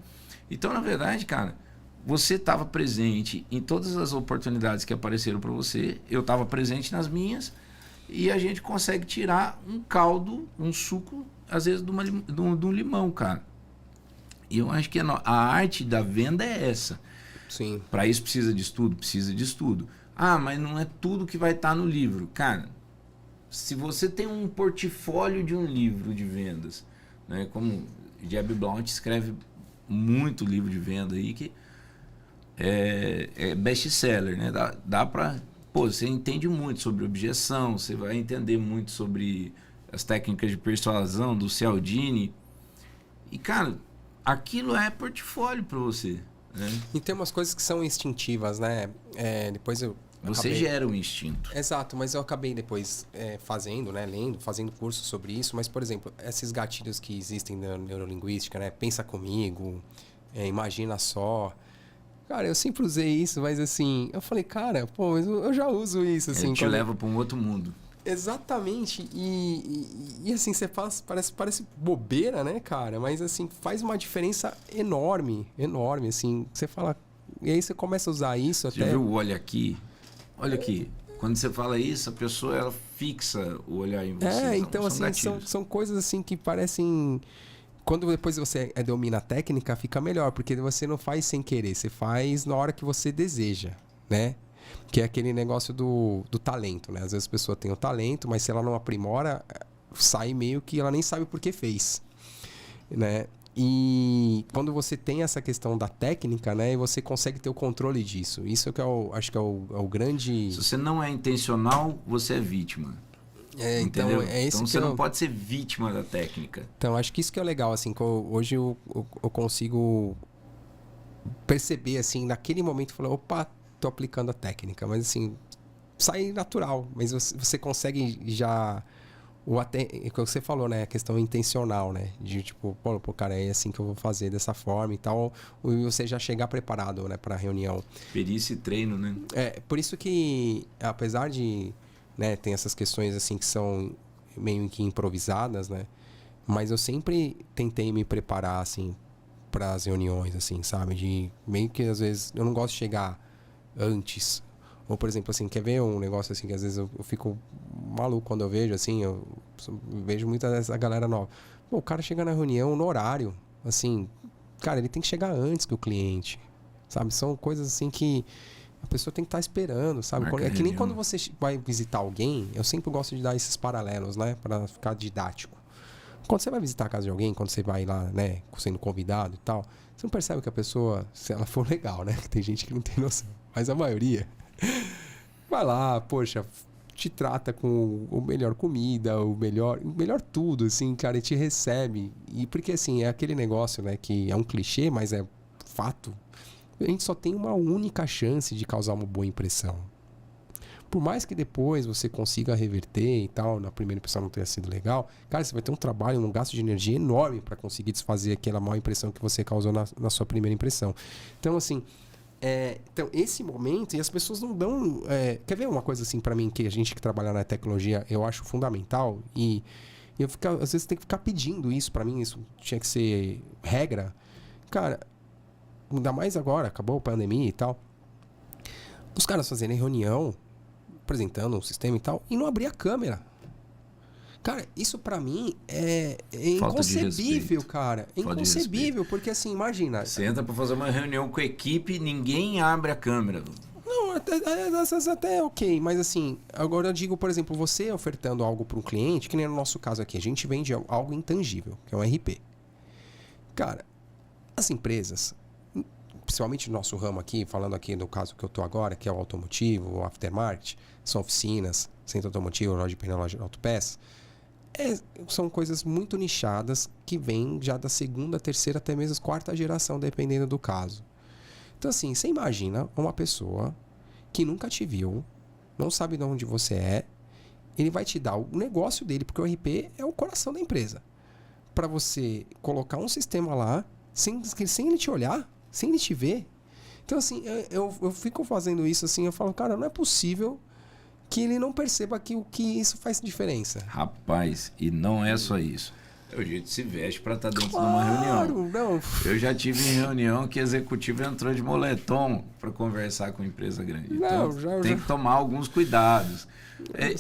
Então, na verdade, cara, você estava presente em todas as oportunidades que apareceram para você, eu estava presente nas minhas, e a gente consegue tirar um caldo, um suco, às vezes, de um limão, cara. E eu acho que a arte da venda é essa. Sim. Para isso precisa de estudo? Precisa de estudo. Ah, mas não é tudo que vai estar no livro. Cara, se você tem um portfólio de um livro de vendas, né, como Jeb Blount escreve muito livro de venda aí, que é best-seller, né? Dá para... Pô, você entende muito sobre objeção, você vai entender muito sobre as técnicas de persuasão do Cialdini. E, cara, aquilo é portfólio para você, né? E tem umas coisas que são instintivas, né? Depois você acabei... gera um instinto. Exato, mas eu acabei depois fazendo, né? Lendo, fazendo curso sobre isso. Mas, por exemplo, esses gatilhos que existem na neurolinguística, né? Pensa comigo, imagina só. Cara, eu sempre usei isso, mas assim, eu falei, cara, pô, mas eu já uso isso, assim. Ele te leva para um outro mundo. Exatamente. E assim, você fala, parece bobeira, né, cara? Mas assim, faz uma diferença enorme, enorme, assim. Você fala... E aí você começa a usar isso você até... Você viu o olho aqui? Olha aqui. Quando você fala isso, a pessoa, ela fixa o olhar em você. Então assim, são coisas assim que parecem... Quando depois você domina a técnica, fica melhor, porque você não faz sem querer, você faz na hora que você deseja, né? Que é aquele negócio do talento, né? Às vezes a pessoa tem o talento, mas se ela não aprimora, sai meio que ela nem sabe por que fez, né? E quando você tem essa questão da técnica, né? Você consegue ter o controle disso. Isso que acho que é o grande... Se você não é intencional, você é vítima. Então você não pode ser vítima da técnica. Então, acho que isso que é legal, assim, que hoje eu consigo perceber, assim, naquele momento, falar, opa, tô aplicando a técnica, mas assim, sai natural, mas você consegue já, o que você falou, né, a questão intencional, né, de tipo, pô, cara, é assim que eu vou fazer dessa forma e tal, e você já chegar preparado, né, para a reunião. Perícia e treino, né? Por isso que, apesar de, né, tem essas questões assim que são meio que improvisadas, né, mas eu sempre tentei me preparar, assim, para as reuniões, assim, sabe, de meio que às vezes eu não gosto de chegar antes, ou por exemplo assim, quer ver um negócio assim que às vezes eu fico maluco quando eu vejo assim, eu vejo muita dessa galera nova, pô, o cara chega na reunião no horário, assim, cara, ele tem que chegar antes que o cliente, sabe, são coisas assim que a pessoa tem que estar esperando, sabe? É que nem quando você vai visitar alguém, eu sempre gosto de dar esses paralelos, né, para ficar didático. Quando você vai visitar a casa de alguém, quando você vai lá, né, sendo convidado e tal, você não percebe que a pessoa, se ela for legal, né, que tem gente que não tem noção, mas a maioria vai lá, poxa, te trata com o melhor comida, o melhor tudo, assim, cara, e te recebe. E porque, assim, é aquele negócio, né, que é um clichê, mas é fato. A gente só tem uma única chance de causar uma boa impressão. Por mais que depois você consiga reverter e tal, na primeira impressão não tenha sido legal, cara, você vai ter um trabalho, um gasto de energia enorme para conseguir desfazer aquela má impressão que você causou na sua primeira impressão. Então, assim, então esse momento, e as pessoas não dão... quer ver uma coisa assim para mim, que a gente que trabalha na tecnologia, eu acho fundamental, e eu às vezes tem que ficar pedindo isso para mim, isso tinha que ser regra. Cara, ainda mais agora, acabou a pandemia e tal, os caras fazerem reunião, apresentando um sistema e tal, e não abrir a câmera. Cara, isso pra mim é inconcebível, cara. É inconcebível, porque assim, imagina... Você entra pra fazer uma reunião com a equipe, ninguém abre a câmera. Não, até ok, mas assim, agora eu digo, por exemplo, você ofertando algo para um cliente, que nem no nosso caso aqui, a gente vende algo intangível, que é um RP. Cara, as empresas, principalmente no nosso ramo aqui, falando aqui do caso que eu tô agora, que é o automotivo, o aftermarket, são oficinas, centro automotivo, loja de pneu, loja de autopeças, são coisas muito nichadas que vêm já da segunda, terceira, até mesmo quarta geração, dependendo do caso. Então assim, você imagina uma pessoa que nunca te viu, não sabe de onde você é, ele vai te dar o negócio dele, porque o RP é o coração da empresa. Para você colocar um sistema lá, sem ele te olhar, sem ele te ver. Então, assim, eu fico fazendo isso assim, eu falo, cara, não é possível que ele não perceba que isso faz diferença. Rapaz, e não é só isso. É o jeito que se veste para estar dentro de uma reunião. Não. Eu já tive em reunião que executivo entrou de moletom para conversar com empresa grande. Então, tem que tomar alguns cuidados.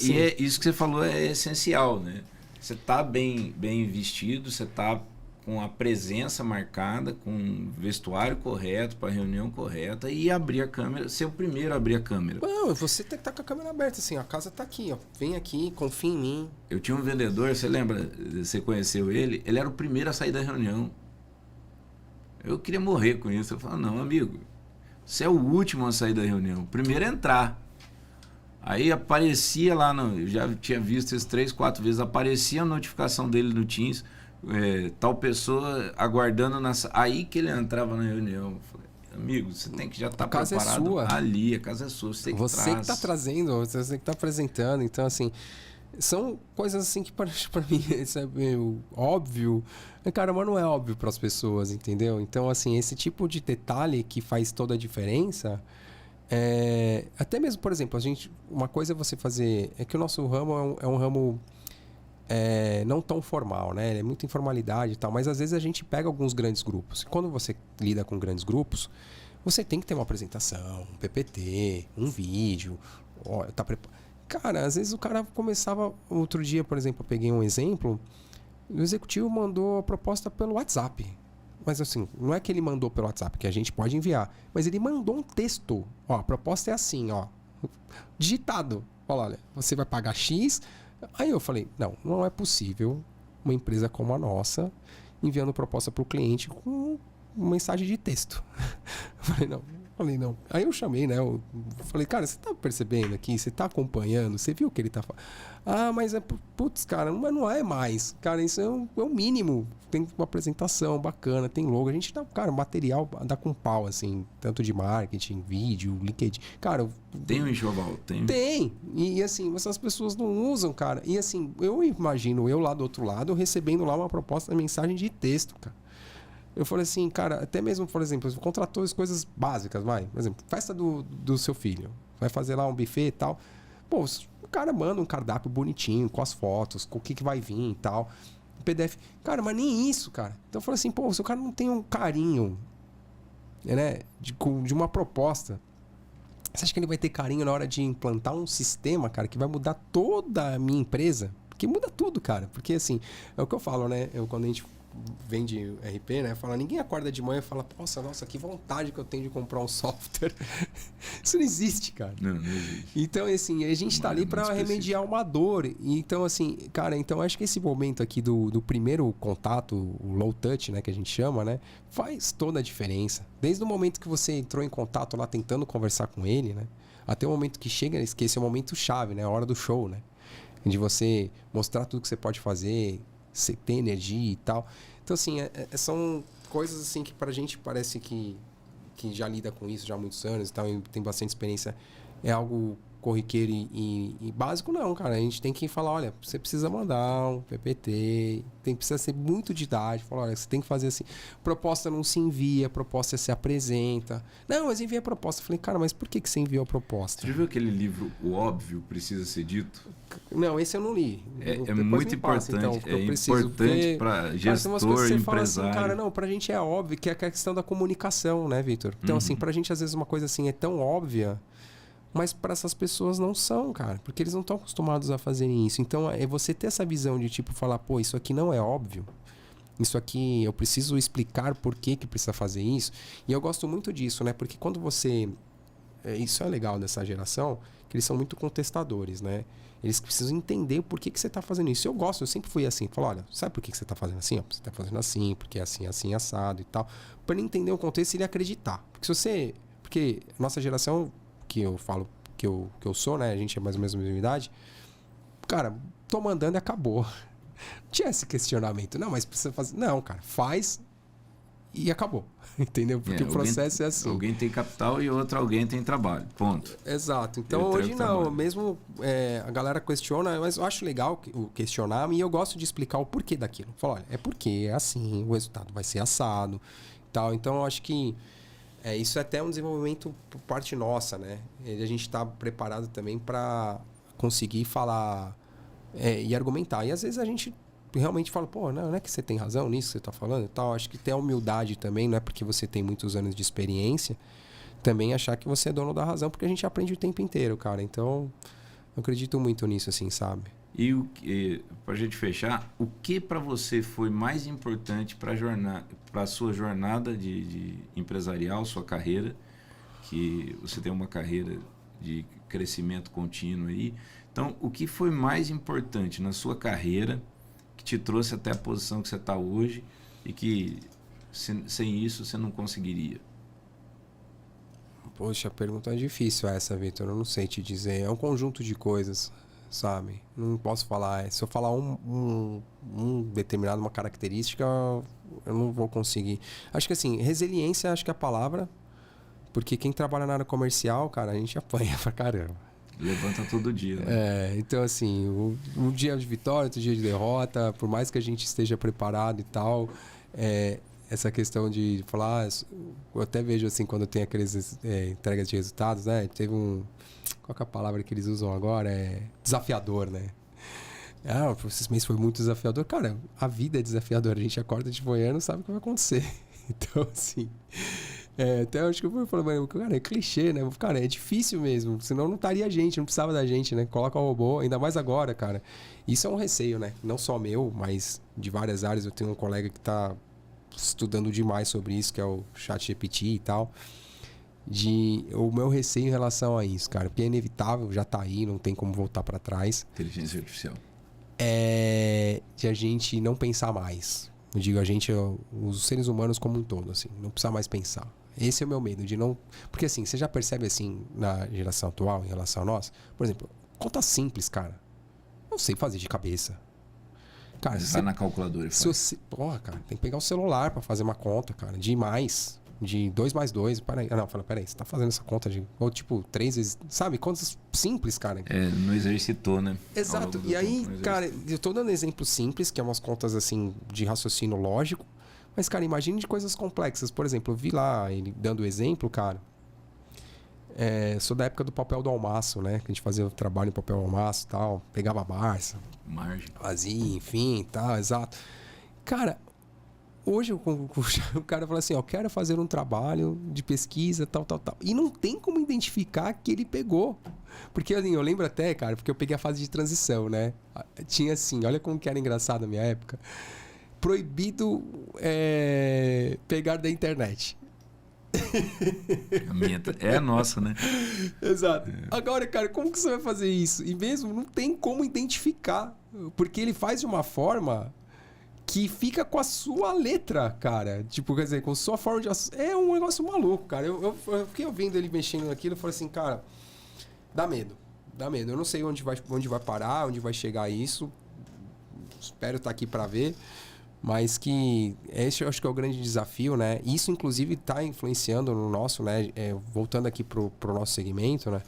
E isso que você falou é essencial, né? Você está bem vestido, você está com a presença marcada, com o vestuário correto para a reunião correta e abrir a câmera, ser o primeiro a abrir a câmera. Não, você tem que estar com a câmera aberta, assim, a casa está aqui, ó. Vem aqui, confia em mim. Eu tinha um vendedor, você lembra, você conheceu ele? Ele era o primeiro a sair da reunião. Eu queria morrer com isso. Eu falava, não, amigo, você é o último a sair da reunião, o primeiro a entrar. Aí aparecia lá, eu já tinha visto isso 3, 4 vezes, aparecia a notificação dele no Teams, tal pessoa aguardando aí que ele entrava na reunião. Eu falei, amigo, você tem que já estar preparado ali, a casa é sua, você que está trazendo, você que está apresentando. Então, assim, são coisas assim que para mim isso é meio óbvio, cara, mas não é óbvio para as pessoas, entendeu? Então, assim, esse tipo de detalhe que faz toda a diferença. Até mesmo, por exemplo, uma coisa é você fazer, é que o nosso ramo é um ramo não tão formal, né? É muita informalidade e tal, mas às vezes a gente pega alguns grandes grupos. Quando você lida com grandes grupos, você tem que ter uma apresentação, um PPT, um vídeo. Cara, às vezes o cara começava... Outro dia, por exemplo, eu peguei um exemplo, o executivo mandou a proposta pelo WhatsApp. Mas assim, não é que ele mandou pelo WhatsApp, que a gente pode enviar, mas ele mandou um texto. Ó, a proposta é assim, ó, digitado. Olha, você vai pagar X. Aí eu falei, não é possível uma empresa como a nossa enviando proposta para o cliente com uma mensagem de texto. Falei, não. Aí eu chamei, né? Eu falei, cara, você tá percebendo aqui? Você tá acompanhando? Você viu o que ele tá falando? Ah, mas putz, cara, mas não é mais. Cara, isso é o mínimo. Tem uma apresentação bacana, tem logo. A gente dá, cara, material dá com pau, assim, tanto de marketing, vídeo, LinkedIn. Cara, tem um enxoval, tem. Tem. E assim, essas pessoas não usam, cara. E assim, eu imagino eu lá do outro lado recebendo lá uma proposta de mensagem de texto, cara. Eu falei assim, cara, até mesmo, por exemplo, contratou as coisas básicas, vai. Por exemplo, festa do seu filho. Vai fazer lá um buffet e tal. Pô, o cara manda um cardápio bonitinho, com as fotos, com o que vai vir e tal. PDF. Cara, mas nem isso, cara. Então eu falei assim, pô, se o cara não tem um carinho, né, de uma proposta, você acha que ele vai ter carinho na hora de implantar um sistema, cara, que vai mudar toda a minha empresa? Porque muda tudo, cara. Porque assim, é o que eu falo, né? Quando a gente vende RP, né? Fala, ninguém acorda de manhã e fala, nossa, que vontade que eu tenho de comprar um software. Isso não existe, cara. Não existe. Então, assim, a gente tá ali para remediar uma dor. Então, assim, cara, acho que esse momento aqui do primeiro contato, o low touch, né, que a gente chama, né, faz toda a diferença. Desde o momento que você entrou em contato lá tentando conversar com ele, né, até o momento que chega, esse é o momento chave, né, a hora do show, né, de você mostrar tudo que você pode fazer, você ter energia e tal. Então, assim, são coisas assim que pra gente parece que já lida com isso já há muitos anos e tal, e tem bastante experiência, é algo corriqueiro e básico. Não, cara, a gente tem que falar, olha, você precisa mandar um PPT, precisa ser muito didático, falar, olha, você tem que fazer assim, proposta não se envia, proposta se apresenta. Não, mas envia a proposta. Eu falei, cara, mas por que você enviou a proposta? Você já viu aquele livro, O Óbvio Precisa Ser Dito? Não, esse eu não li. É muito importante, então, importante para gestor, você empresário. Fala assim, cara, não, pra gente é óbvio que é a questão da comunicação, né, Vitor? Então, assim, pra gente às vezes uma coisa assim é tão óbvia, mas para essas pessoas não são, cara, porque eles não estão acostumados a fazerem isso. Então, é você ter essa visão de tipo falar, pô, isso aqui não é óbvio. Isso aqui eu preciso explicar por que precisa fazer isso. E eu gosto muito disso, né? Porque quando você... Isso é legal dessa geração, que eles são muito contestadores, né? Eles precisam entender por que você está fazendo isso. Eu gosto, eu sempre fui assim. Falo, olha, sabe por que você está fazendo assim? Você está fazendo assim, porque é assim, assim, assado e tal. Para ele entender o contexto e ele acreditar. Porque se você... Porque nossa geração, que eu falo que eu sou, né? A gente é mais ou menos a mesma idade. Cara, tô mandando e acabou. Não tinha esse questionamento. Não, mas precisa fazer... Não, cara, faz e acabou. Entendeu? Porque o processo é assim. Alguém tem capital e alguém tem trabalho. Ponto. Exato. Então hoje não, mesmo a galera questiona, mas eu acho legal o questionar e eu gosto de explicar o porquê daquilo. Falo, olha, é porque é assim, o resultado vai ser assado. Tal. Então eu acho que isso é até um desenvolvimento por parte nossa, né? E a gente está preparado também para conseguir falar e argumentar. E às vezes a gente realmente fala, pô, não é que você tem razão nisso que você está falando e tal. Acho que tem a humildade também, não é porque você tem muitos anos de experiência, também achar que você é dono da razão, porque a gente aprende o tempo inteiro, cara. Então, eu acredito muito nisso, assim, sabe? E pra gente fechar, o que para você foi mais importante para a sua jornada de empresarial, sua carreira, que você tem uma carreira de crescimento contínuo aí. Então, o que foi mais importante na sua carreira que te trouxe até a posição que você está hoje e que sem isso você não conseguiria? Poxa, a pergunta é difícil essa, Vitor. Eu não sei te dizer. É um conjunto de coisas, sabe? Não posso falar. Se eu falar um determinado, uma característica, eu não vou conseguir. Acho que assim, resiliência acho que é a palavra. Porque quem trabalha na área comercial, cara, a gente apanha pra caramba. Levanta todo dia, né? Então assim, um dia de vitória, outro dia de derrota, por mais que a gente esteja preparado e tal, essa questão de falar, eu até vejo assim, quando tem aqueles entregas de resultados, né? Teve qual que é a palavra que eles usam agora? Desafiador, né? Esses meses foi muito desafiador. Cara, a vida é desafiadora, a gente acorda de manhã e não sabe o que vai acontecer. Então assim... até acho que eu falei, cara, é clichê, né? Cara, é difícil mesmo, senão não estaria a gente, não precisava da gente, né? Coloca o robô, ainda mais agora, cara. Isso é um receio, né? Não só meu, mas de várias áreas. Eu tenho um colega que está estudando demais sobre isso, que é o ChatGPT e tal. O meu receio em relação a isso, cara, porque é inevitável, já tá aí, não tem como voltar para trás. Inteligência artificial. De a gente não pensar mais. Eu digo a gente, os seres humanos como um todo, assim, não precisar mais pensar. Esse é o meu medo, de não... Porque assim, você já percebe assim, na geração atual, em relação a nós, por exemplo, conta simples, cara. Não sei fazer de cabeça. Cara, você tá na calculadora. Porra, cara, tem que pegar o celular pra fazer uma conta, cara, de mais, de 2 mais 2. Peraí, você tá fazendo essa conta de... Ou tipo, 3 vezes... Sabe, contas simples, cara. Não exercitou, né? Exato. E aí, cara, eu tô dando exemplos simples, que é umas contas assim, de raciocínio lógico. Mas, cara, imagine de coisas complexas. Por exemplo, eu vi lá ele dando exemplo, cara. Sou da época do papel do almaço, né? Que a gente fazia o trabalho em papel almaço e tal. Pegava a Barça. Margem. Fazia, enfim e tal, exato. Cara, hoje o cara fala assim, ó, quero fazer um trabalho de pesquisa, tal. E não tem como identificar que ele pegou. Porque assim, eu lembro até, cara, porque eu peguei a fase de transição, né? Tinha assim, olha como que era engraçado na minha época. Proibido pegar da internet. A minha é a nossa, né? Exato. Agora, cara, como que você vai fazer isso? E mesmo não tem como identificar. Porque ele faz de uma forma que fica com a sua letra, cara. Tipo, quer dizer, com a sua forma de... É um negócio maluco, cara. Eu fiquei ouvindo ele mexendo naquilo e falei assim, cara, dá medo. Dá medo. Eu não sei onde vai parar, onde vai chegar isso. Espero estar aqui para ver. Mas que esse eu acho que é o grande desafio, né? Isso, inclusive, está influenciando no nosso, né? Voltando aqui pro nosso segmento, né?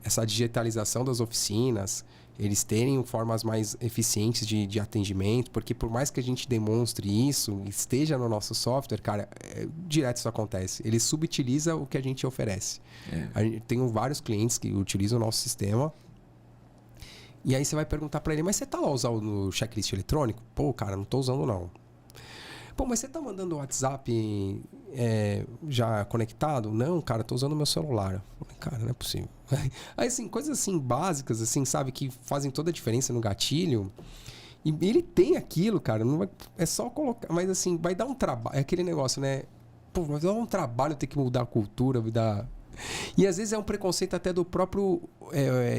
Essa digitalização das oficinas, eles terem formas mais eficientes de atendimento, porque por mais que a gente demonstre isso, esteja no nosso software, cara, direto isso acontece. Ele subutiliza o que a gente oferece. Tenho vários clientes que utilizam o nosso sistema. E aí você vai perguntar pra ele, mas você tá lá usando o checklist eletrônico? Pô, cara, não tô usando não. Pô, mas você tá mandando o WhatsApp já conectado? Não, cara, tô usando o meu celular. Cara, não é possível. Aí, assim, coisas assim básicas, assim, sabe, que fazem toda a diferença no gatilho. E ele tem aquilo, cara, não vai, é só colocar, mas assim, vai dar um trabalho, é aquele negócio, né? Pô, vai dar um trabalho ter que mudar a cultura, mudar... E às vezes é um preconceito até do próprio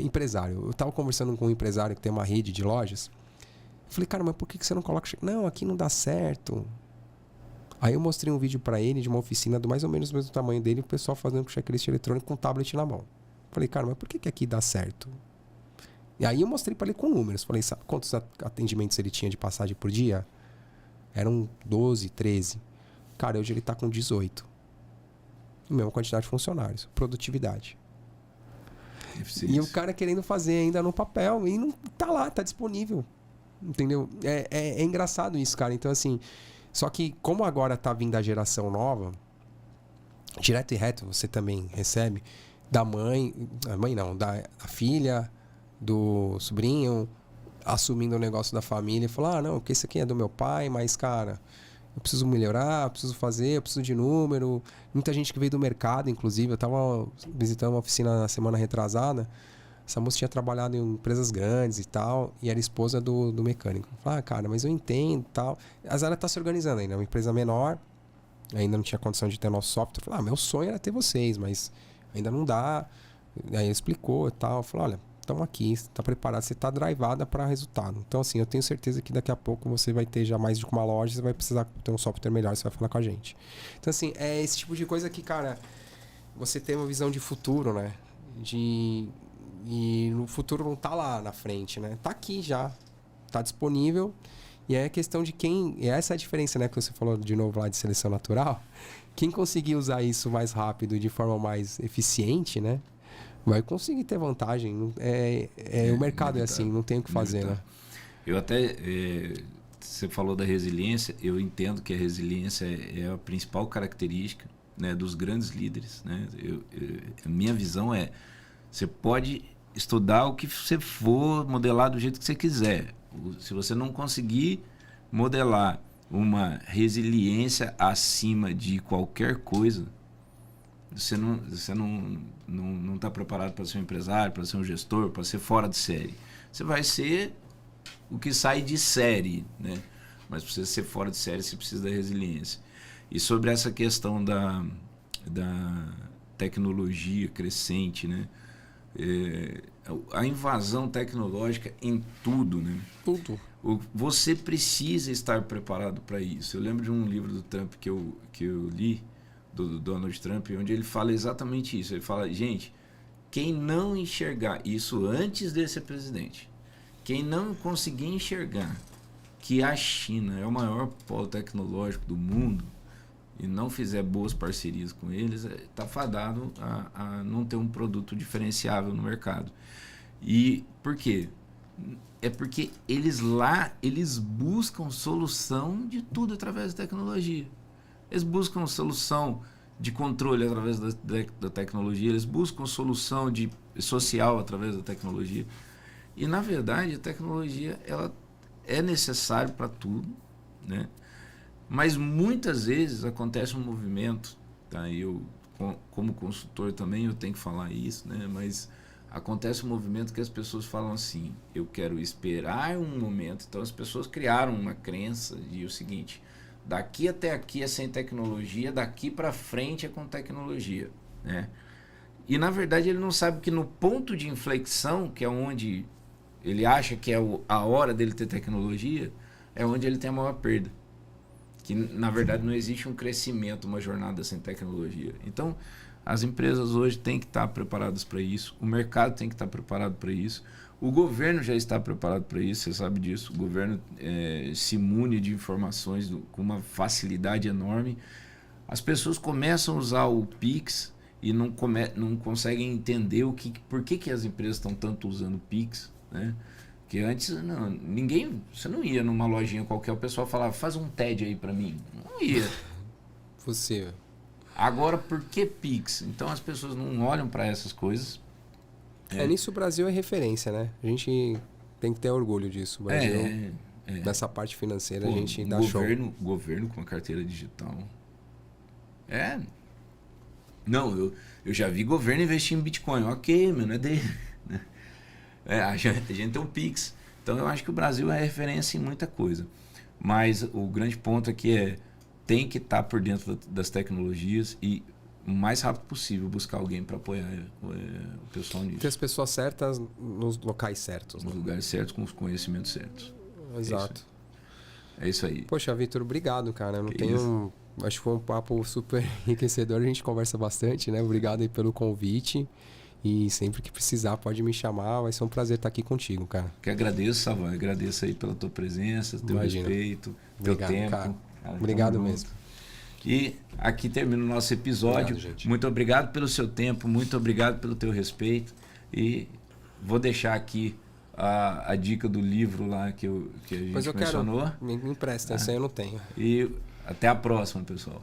empresário. Eu tava conversando com um empresário que tem uma rede de lojas. Eu falei, cara, mas por que você não coloca... Não, aqui não dá certo. Aí eu mostrei um vídeo pra ele de uma oficina do mais ou menos o mesmo tamanho dele, o pessoal fazendo com checklist eletrônico com tablet na mão. Eu falei, cara, mas por que aqui dá certo? E aí eu mostrei pra ele com números. Falei, sabe quantos atendimentos ele tinha de passagem por dia? Eram 12, 13. Cara, hoje ele tá com 18. Mesma quantidade de funcionários. Produtividade. Eficiência. E o cara querendo fazer ainda no papel e não tá lá, tá disponível. Entendeu? É engraçado isso, cara. Então, assim, só que como agora tá vindo a geração nova, direto e reto você também recebe da mãe, a mãe não, da filha, do sobrinho, assumindo o negócio da família e falar, não, porque isso aqui é do meu pai, mas, cara, eu preciso melhorar, eu preciso fazer, eu preciso de número. Muita gente que veio do mercado, inclusive, eu tava visitando uma oficina na semana retrasada, essa moça tinha trabalhado em empresas grandes e tal, e era esposa do mecânico. Falei, cara, mas eu entendo e tal. A Zara tá se organizando ainda, é uma empresa menor, ainda não tinha condição de ter nosso software. Eu falei, meu sonho era ter vocês, mas ainda não dá. Aí ele explicou e tal. Eu falei, olha, estamos aqui, você está preparado, você está drivada para resultado. Então, assim, eu tenho certeza que daqui a pouco você vai ter já mais de uma loja, você vai precisar ter um software melhor, você vai falar com a gente. Então, assim, é esse tipo de coisa que, cara, você tem uma visão de futuro, né? E no futuro não tá lá na frente, né? Tá aqui já, tá disponível. E é questão de quem... E essa é a diferença, né? Que você falou de novo lá de seleção natural. Quem conseguir usar isso mais rápido, de forma mais eficiente, né? Vai conseguir ter vantagem. O mercado é assim, não tem o que fazer, né? Eu até... você falou da resiliência. Eu entendo que a resiliência é a principal característica, né, dos grandes líderes, né? A minha visão é... Você pode estudar o que você for, modelar do jeito que você quiser. Se você não conseguir modelar uma resiliência acima de qualquer coisa, você não está preparado para ser um empresário, para ser um gestor, para ser fora de série. Você vai ser o que sai de série, né? Mas para você ser fora de série, você precisa da resiliência. E sobre essa questão da tecnologia crescente, né? A invasão tecnológica em tudo, né? Tudo. Você precisa estar preparado para isso. Eu lembro de um livro do Trump que eu li, do Donald Trump, onde ele fala exatamente isso. Ele fala, gente, quem não enxergar isso antes de ser presidente, quem não conseguir enxergar que a China é o maior polo tecnológico do mundo e não fizer boas parcerias com eles, está fadado a não ter um produto diferenciável no mercado. E por quê? É porque eles buscam solução de tudo através da tecnologia. Eles buscam solução de controle através da tecnologia, eles buscam solução social através da tecnologia. E, na verdade, a tecnologia ela é necessária para tudo, né? Mas muitas vezes acontece um movimento, tá? Eu, como consultor também, eu tenho que falar isso, né? Mas acontece um movimento que as pessoas falam assim, eu quero esperar um momento. Então as pessoas criaram uma crença de o seguinte, daqui até aqui é sem tecnologia, daqui para frente é com tecnologia, né? E na verdade ele não sabe que no ponto de inflexão, que é onde ele acha que é a hora dele ter tecnologia, é onde ele tem a maior perda. Que na verdade não existe um crescimento, uma jornada sem tecnologia. Então as empresas hoje têm que estar preparadas para isso, o mercado tem que estar preparado para isso, o governo já está preparado para isso, você sabe disso, o governo se mune de informações com uma facilidade enorme. As pessoas começam a usar o Pix e não conseguem entender por que as empresas estão tanto usando o Pix, né? Porque antes você não ia numa lojinha qualquer, o pessoal falava, faz um TED aí para mim. Não ia. Você... Agora, por que Pix? Então as pessoas não olham para essas coisas. Nisso o Brasil é referência, né? A gente tem que ter orgulho disso. O Brasil, nessa parte financeira, a gente dá show. Governo com a carteira digital. Não, eu já vi governo investir em Bitcoin. Ok, não é dele. A gente tem o Pix. Então eu acho que o Brasil é referência em muita coisa. Mas o grande ponto aqui tem que estar por dentro das tecnologias e o mais rápido possível buscar alguém para apoiar o pessoal nisso. Ter as pessoas certas nos locais certos. Nos lugares certos, com os conhecimentos certos. Exato. É isso aí. Poxa, Vitor, obrigado, cara. Acho que foi um papo super enriquecedor. A gente conversa bastante, né? Obrigado aí pelo convite. E sempre que precisar, pode me chamar. Vai ser um prazer estar aqui contigo, cara. Que agradeço, Savan. Agradeço aí pela tua presença, teu respeito, teu tempo. Cara. Obrigado mesmo. E aqui termina o nosso episódio. Obrigado, gente. Muito obrigado pelo seu tempo, muito obrigado pelo teu respeito. E vou deixar aqui a dica do livro lá que a gente Pois eu mencionou. quero, me empresta, essa aí eu não tenho. E até a próxima, pessoal.